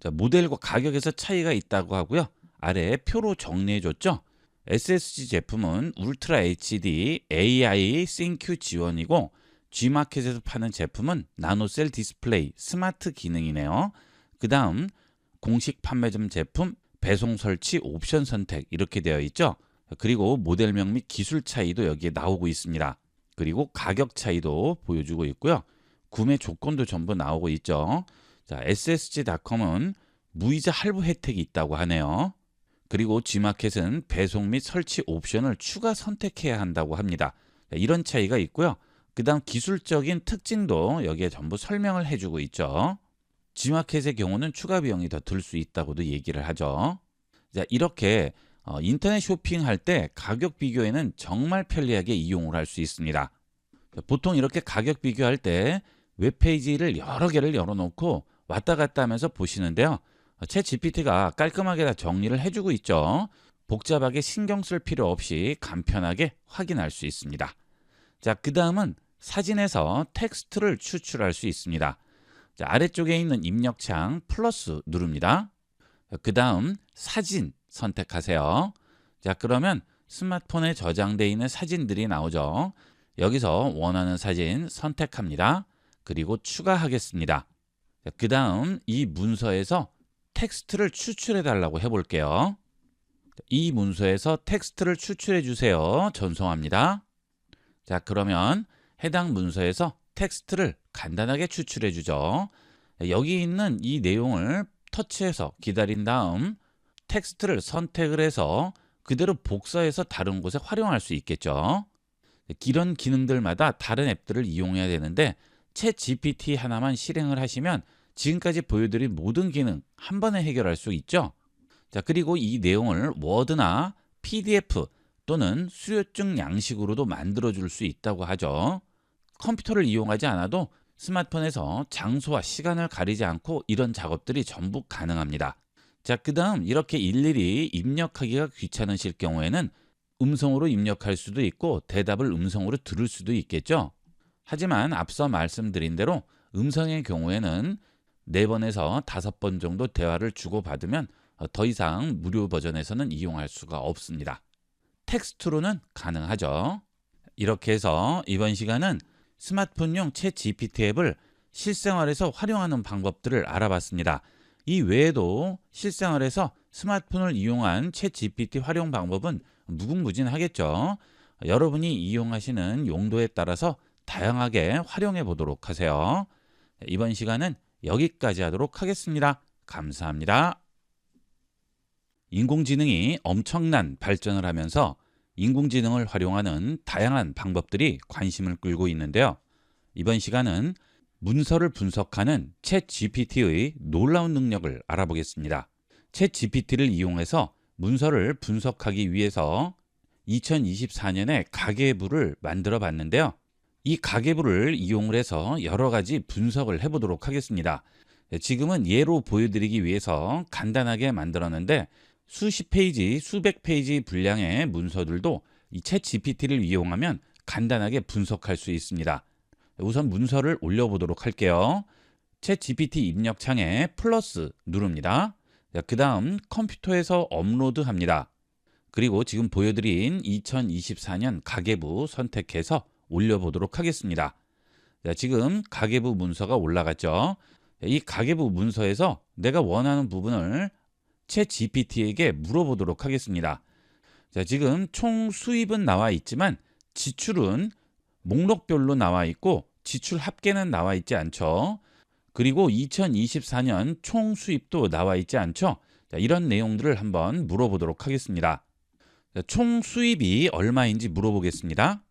자, 모델과 가격에서 차이가 있다고 하고요. 아래에 표로 정리해 줬죠. SSG 제품은 울트라 HD AI 싱큐 지원이고 G마켓에서 파는 제품은 나노셀 디스플레이 스마트 기능이네요. 그 다음 공식 판매점 제품 배송 설치 옵션 선택 이렇게 되어 있죠. 그리고 모델명 및 기술 차이도 여기에 나오고 있습니다. 그리고 가격 차이도 보여주고 있고요. 구매 조건도 전부 나오고 있죠. 자, ssg.com은 무이자 할부 혜택이 있다고 하네요. 그리고 G마켓은 배송 및 설치 옵션을 추가 선택해야 한다고 합니다. 자, 이런 차이가 있고요. 그 다음 기술적인 특징도 여기에 전부 설명을 해주고 있죠. G마켓의 경우는 추가 비용이 더 들 수 있다고도 얘기를 하죠. 자, 이렇게 인터넷 쇼핑할 때 가격 비교에는 정말 편리하게 이용을 할 수 있습니다. 보통 이렇게 가격 비교할 때 웹페이지를 여러 개를 열어놓고 왔다 갔다 하면서 보시는데요. 챗 GPT가 깔끔하게 다 정리를 해주고 있죠. 복잡하게 신경 쓸 필요 없이 간편하게 확인할 수 있습니다. 자, 그 다음은 사진에서 텍스트를 추출할 수 있습니다. 자, 아래쪽에 있는 입력창 플러스 누릅니다. 그 다음 사진 선택하세요. 자, 그러면 스마트폰에 저장되어 있는 사진들이 나오죠. 여기서 원하는 사진 선택합니다. 그리고 추가하겠습니다. 그 다음 이 문서에서 텍스트를 추출해 달라고 해볼게요. 이 문서에서 텍스트를 추출해 주세요. 전송합니다. 자, 그러면 해당 문서에서 텍스트를 간단하게 추출해 주죠. 여기 있는 이 내용을 터치해서 기다린 다음 텍스트를 선택을 해서 그대로 복사해서 다른 곳에 활용할 수 있겠죠. 이런 기능들마다 다른 앱들을 이용해야 되는데 챗 GPT 하나만 실행을 하시면 지금까지 보여드린 모든 기능 한 번에 해결할 수 있죠. 자, 그리고 이 내용을 워드나 PDF 또는 수료증 양식으로도 만들어 줄 수 있다고 하죠. 컴퓨터를 이용하지 않아도 스마트폰에서 장소와 시간을 가리지 않고 이런 작업들이 전부 가능합니다. 자, 그 다음 이렇게 일일이 입력하기가 귀찮으실 경우에는 음성으로 입력할 수도 있고 대답을 음성으로 들을 수도 있겠죠. 하지만 앞서 말씀드린 대로 음성의 경우에는 4번에서 5번 정도 대화를 주고받으면 더 이상 무료 버전에서는 이용할 수가 없습니다. 텍스트로는 가능하죠. 이렇게 해서 이번 시간은 스마트폰용 챗 GPT 앱을 실생활에서 활용하는 방법들을 알아봤습니다. 이 외에도 실생활에서 스마트폰을 이용한 챗 GPT 활용 방법은 무궁무진하겠죠. 여러분이 이용하시는 용도에 따라서 다양하게 활용해 보도록 하세요. 이번 시간은 여기까지 하도록 하겠습니다. 감사합니다. 인공지능이 엄청난 발전을 하면서 인공지능을 활용하는 다양한 방법들이 관심을 끌고 있는데요. 이번 시간은 문서를 분석하는 챗 GPT의 놀라운 능력을 알아보겠습니다. 챗 GPT를 이용해서 문서를 분석하기 위해서 2024년에 가계부를 만들어 봤는데요. 이 가계부를 이용을 해서 여러 가지 분석을 해보도록 하겠습니다. 지금은 예로 보여드리기 위해서 간단하게 만들었는데 수십 페이지, 수백 페이지 분량의 문서들도 이 챗 GPT를 이용하면 간단하게 분석할 수 있습니다. 우선 문서를 올려보도록 할게요. 챗 GPT 입력창에 플러스 누릅니다. 그 다음 컴퓨터에서 업로드합니다. 그리고 지금 보여드린 2024년 가계부 선택해서 올려보도록 하겠습니다. 지금 가계부 문서가 올라갔죠. 이 가계부 문서에서 내가 원하는 부분을 챗 GPT에게 물어보도록 하겠습니다. 지금 총 수입은 나와 있지만 지출은 목록별로 나와 있고 지출 합계는 나와 있지 않죠. 그리고 2024년 총 수입도 나와 있지 않죠. 이런 내용들을 한번 물어보도록 하겠습니다. 총 수입이 얼마인지 물어보겠습니다.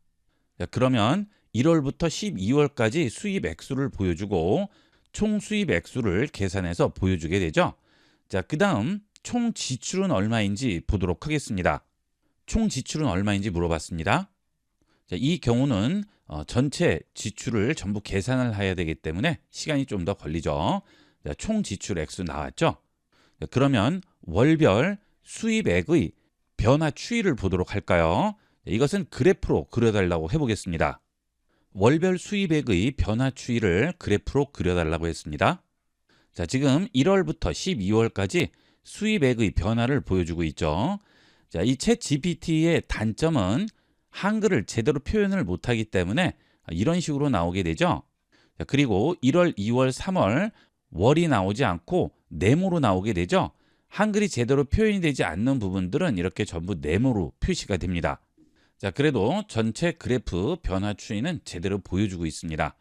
그러면 1월부터 12월까지 수입 액수를 보여주고 총 수입 액수를 계산해서 보여주게 되죠. 그 다음 총 지출은 얼마인지 보도록 하겠습니다. 총 지출은 얼마인지 물어봤습니다. 이 경우는 전체 지출을 전부 계산을 해야 되기 때문에 시간이 좀 더 걸리죠. 총 지출 액수 나왔죠. 그러면 월별 수입액의 변화 추이를 보도록 할까요? 이것은 그래프로 그려달라고 해보겠습니다. 월별 수입액의 변화 추이를 그래프로 그려달라고 했습니다. 지금 1월부터 12월까지 수입액의 변화를 보여주고 있죠. 이 챗 GPT의 단점은 한글을 제대로 표현을 못하기 때문에 이런 식으로 나오게 되죠. 그리고 1월, 2월, 3월 월이 나오지 않고 네모로 나오게 되죠. 한글이 제대로 표현이 되지 않는 부분들은 이렇게 전부 네모로 표시가 됩니다. 그래도 전체 그래프 변화 추이는 제대로 보여주고 있습니다.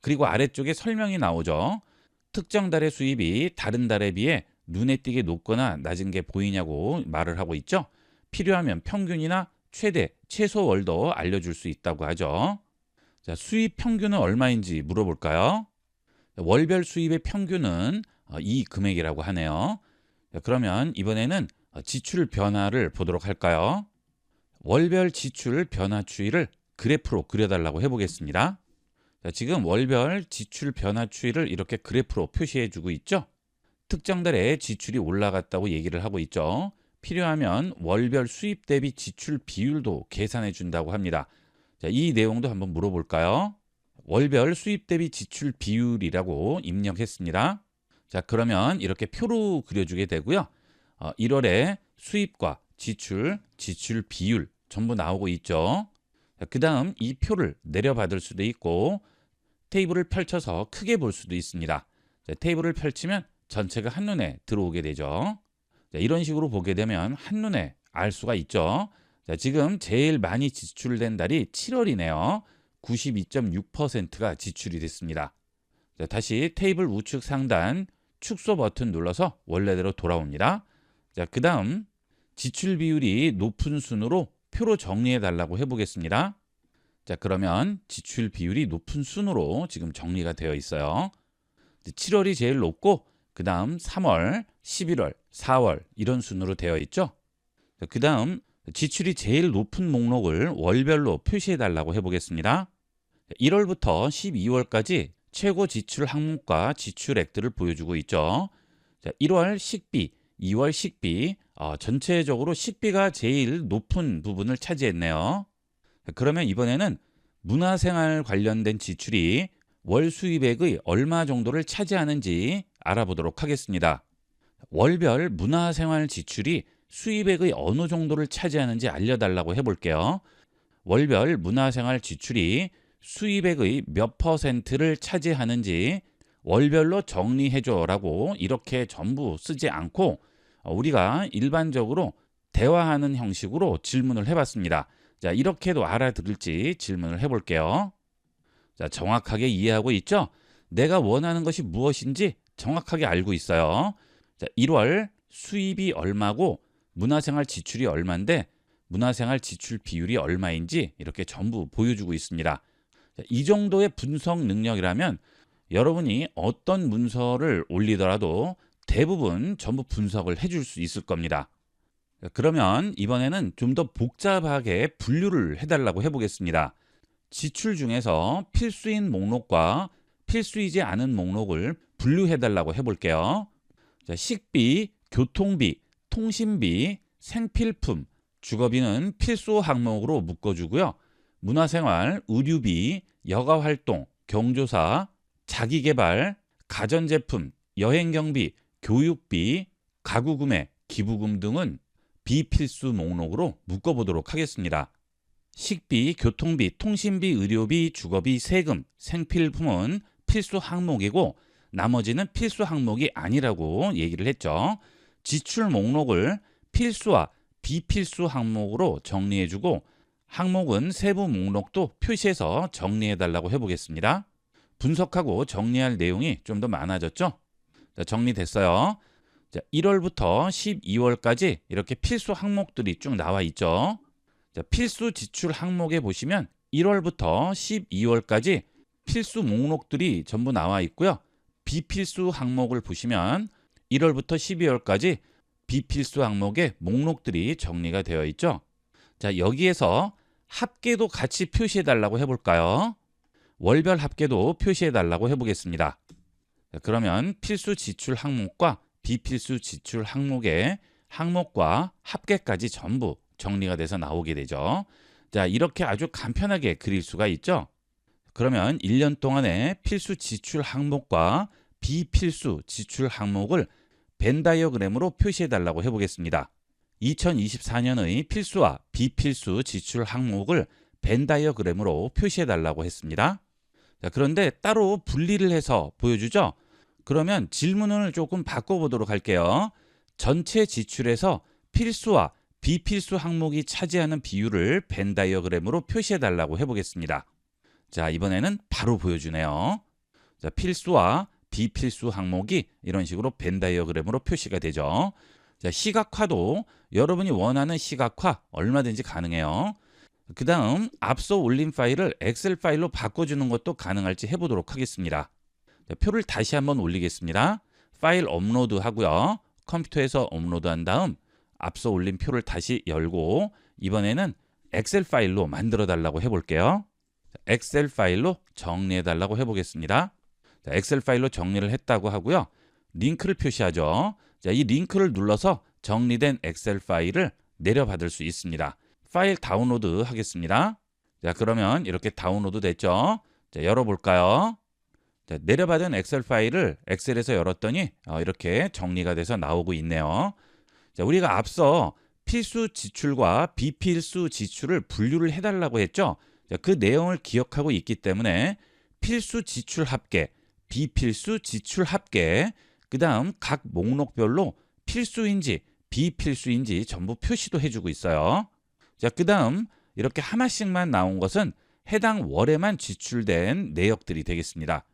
그리고 아래쪽에 설명이 나오죠. 특정 달의 수입이 다른 달에 비해 눈에 띄게 높거나 낮은 게 보이냐고 말을 하고 있죠. 필요하면 평균이나 최대, 최소월도 알려줄 수 있다고 하죠. 수입 평균은 얼마인지 물어볼까요? 월별 수입의 평균은 이 금액이라고 하네요. 그러면 이번에는 지출 변화를 보도록 할까요? 월별 지출 변화 추이를 그래프로 그려달라고 해보겠습니다. 지금 월별 지출 변화 추이를 이렇게 그래프로 표시해 주고 있죠. 특정 달에 지출이 올라갔다고 얘기를 하고 있죠. 필요하면 월별 수입 대비 지출 비율도 계산해 준다고 합니다. 이 내용도 한번 물어볼까요? 월별 수입 대비 지출 비율이라고 입력했습니다. 그러면 이렇게 표로 그려주게 되고요. 1월에 수입과 지출, 지출 비율 전부 나오고 있죠. 그 다음 이 표를 내려받을 수도 있고 테이블을 펼쳐서 크게 볼 수도 있습니다. 테이블을 펼치면 전체가 한눈에 들어오게 되죠. 이런 식으로 보게 되면 한눈에 알 수가 있죠. 지금 제일 많이 지출된 달이 7월이네요. 92.6%가 지출이 됐습니다. 다시 테이블 우측 상단 축소 버튼 눌러서 원래대로 돌아옵니다. 그 다음 지출 비율이 높은 순으로 표로 정리해 달라고 해보겠습니다. 그러면 지출 비율이 높은 순으로 지금 정리가 되어 있어요. 7월이 제일 높고 그 다음 3월, 11월, 4월 이런 순으로 되어 있죠. 그 다음 지출이 제일 높은 목록을 월별로 표시해 달라고 해보겠습니다. 1월부터 12월까지 최고 지출 항목과 지출액들을 보여주고 있죠. 1월 식비, 2월 식비, 전체적으로 식비가 제일 높은 부분을 차지했네요. 그러면 이번에는 문화생활 관련된 지출이 월 수입액의 얼마 정도를 차지하는지 알아보도록 하겠습니다. 월별 문화생활 지출이 수입액의 어느 정도를 차지하는지 알려달라고 해볼게요. 월별 문화생활 지출이 수입액의 몇 %를 차지하는지 월별로 정리해줘라고 이렇게 전부 쓰지 않고 우리가 일반적으로 대화하는 형식으로 질문을 해봤습니다. 자, 이렇게도 알아들을지 질문을 해볼게요. 자, 정확하게 이해하고 있죠? 내가 원하는 것이 무엇인지 정확하게 알고 있어요. 자, 1월 수입이 얼마고 문화생활 지출이 얼마인데 문화생활 지출 비율이 얼마인지 이렇게 전부 보여주고 있습니다. 자, 이 정도의 분석 능력이라면 여러분이 어떤 문서를 올리더라도 대부분 전부 분석을 해줄 수 있을 겁니다. 자, 그러면 이번에는 좀 더 복잡하게 분류를 해달라고 해보겠습니다. 지출 중에서 필수인 목록과 필수이지 않은 목록을 분류해달라고 해볼게요. 자, 식비, 교통비, 통신비, 생필품, 주거비는 필수 항목으로 묶어주고요. 문화생활, 의류비, 여가활동, 경조사, 자기개발, 가전제품, 여행경비, 교육비, 가구구매, 기부금 등은 비필수 목록으로 묶어보도록 하겠습니다. 식비, 교통비, 통신비, 의료비, 주거비, 세금, 생필품은 필수 항목이고 나머지는 필수 항목이 아니라고 얘기를 했죠. 지출 목록을 필수와 비필수 항목으로 정리해주고 항목은 세부 목록도 표시해서 정리해달라고 해보겠습니다. 분석하고 정리할 내용이 좀 더 많아졌죠? 자, 정리됐어요. 자, 1월부터 12월까지 이렇게 필수 항목들이 쭉 나와 있죠. 자, 필수 지출 항목에 보시면 1월부터 12월까지 필수 목록들이 전부 나와 있고요. 비필수 항목을 보시면 1월부터 12월까지 비필수 항목의 목록들이 정리가 되어 있죠. 자, 여기에서 합계도 같이 표시해 달라고 해볼까요? 월별 합계도 표시해 달라고 해보겠습니다. 자, 그러면 필수 지출 항목과 비필수 지출 항목의 항목과 합계까지 전부 정리가 돼서 나오게 되죠. 자, 이렇게 아주 간편하게 그릴 수가 있죠. 그러면 1년 동안의 필수 지출 항목과 비필수 지출 항목을 벤 다이어그램으로 표시해 달라고 해보겠습니다. 2024년의 필수와 비필수 지출 항목을 벤 다이어그램으로 표시해 달라고 했습니다. 자, 그런데 따로 분리를 해서 보여주죠. 그러면 질문을 조금 바꿔보도록 할게요. 전체 지출에서 필수와 비필수 항목이 차지하는 비율을 벤 다이어그램으로 표시해 달라고 해보겠습니다. 자, 이번에는 바로 보여주네요. 자, 필수와 비필수 항목이 이런 식으로 벤 다이어그램으로 표시가 되죠. 자, 시각화도 여러분이 원하는 시각화 얼마든지 가능해요. 그 다음 앞서 올린 파일을 엑셀 파일로 바꿔주는 것도 가능할지 해보도록 하겠습니다. 자, 표를 다시 한번 올리겠습니다. 파일 업로드 하고요. 컴퓨터에서 업로드한 다음 앞서 올린 표를 다시 열고 이번에는 엑셀 파일로 만들어 달라고 해볼게요. 자, 엑셀 파일로 정리해 달라고 해보겠습니다. 자, 엑셀 파일로 정리를 했다고 하고요. 링크를 표시하죠. 자, 이 링크를 눌러서 정리된 엑셀 파일을 내려받을 수 있습니다. 파일 다운로드 하겠습니다. 자, 그러면 이렇게 다운로드 됐죠. 자, 열어볼까요? 자, 내려받은 엑셀 파일을 엑셀에서 열었더니 이렇게 정리가 돼서 나오고 있네요. 자, 우리가 앞서 필수 지출과 비필수 지출을 분류를 해달라고 했죠. 자, 그 내용을 기억하고 있기 때문에 필수 지출 합계, 비필수 지출 합계, 그 다음 각 목록별로 필수인지 비필수인지 전부 표시도 해주고 있어요. 자, 그 다음 이렇게 하나씩만 나온 것은 해당 월에만 지출된 내역들이 되겠습니다.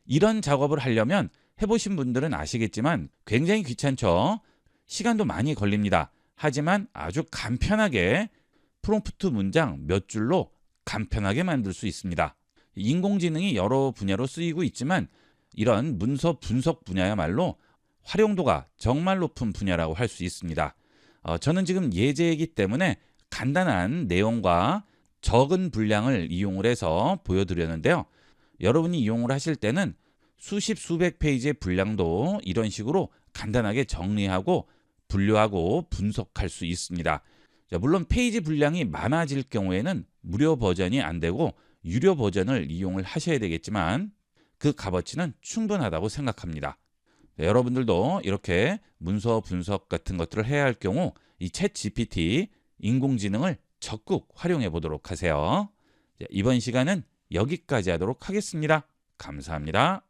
이런 작업을 하려면 해보신 분들은 아시겠지만 굉장히 귀찮죠. 시간도 많이 걸립니다. 하지만 아주 간편하게 프롬프트 문장 몇 줄로 간편하게 만들 수 있습니다. 인공지능이 여러 분야로 쓰이고 있지만 이런 문서 분석 분야야말로 활용도가 정말 높은 분야라고 할 수 있습니다. 저는 지금 예제이기 때문에 간단한 내용과 적은 분량을 이용을 해서 보여드렸는데요. 여러분이 이용을 하실 때는 수십 수백 페이지의 분량도 이런 식으로 간단하게 정리하고 분류하고 분석할 수 있습니다. 자, 물론 페이지 분량이 많아질 경우에는 무료 버전이 안 되고 유료 버전을 이용을 하셔야 되겠지만 그 값어치는 충분하다고 생각합니다. 자, 여러분들도 이렇게 문서 분석 같은 것들을 해야 할 경우 이 챗 GPT 인공지능을 적극 활용해 보도록 하세요. 자, 이번 시간은 여기까지 하도록 하겠습니다. 감사합니다.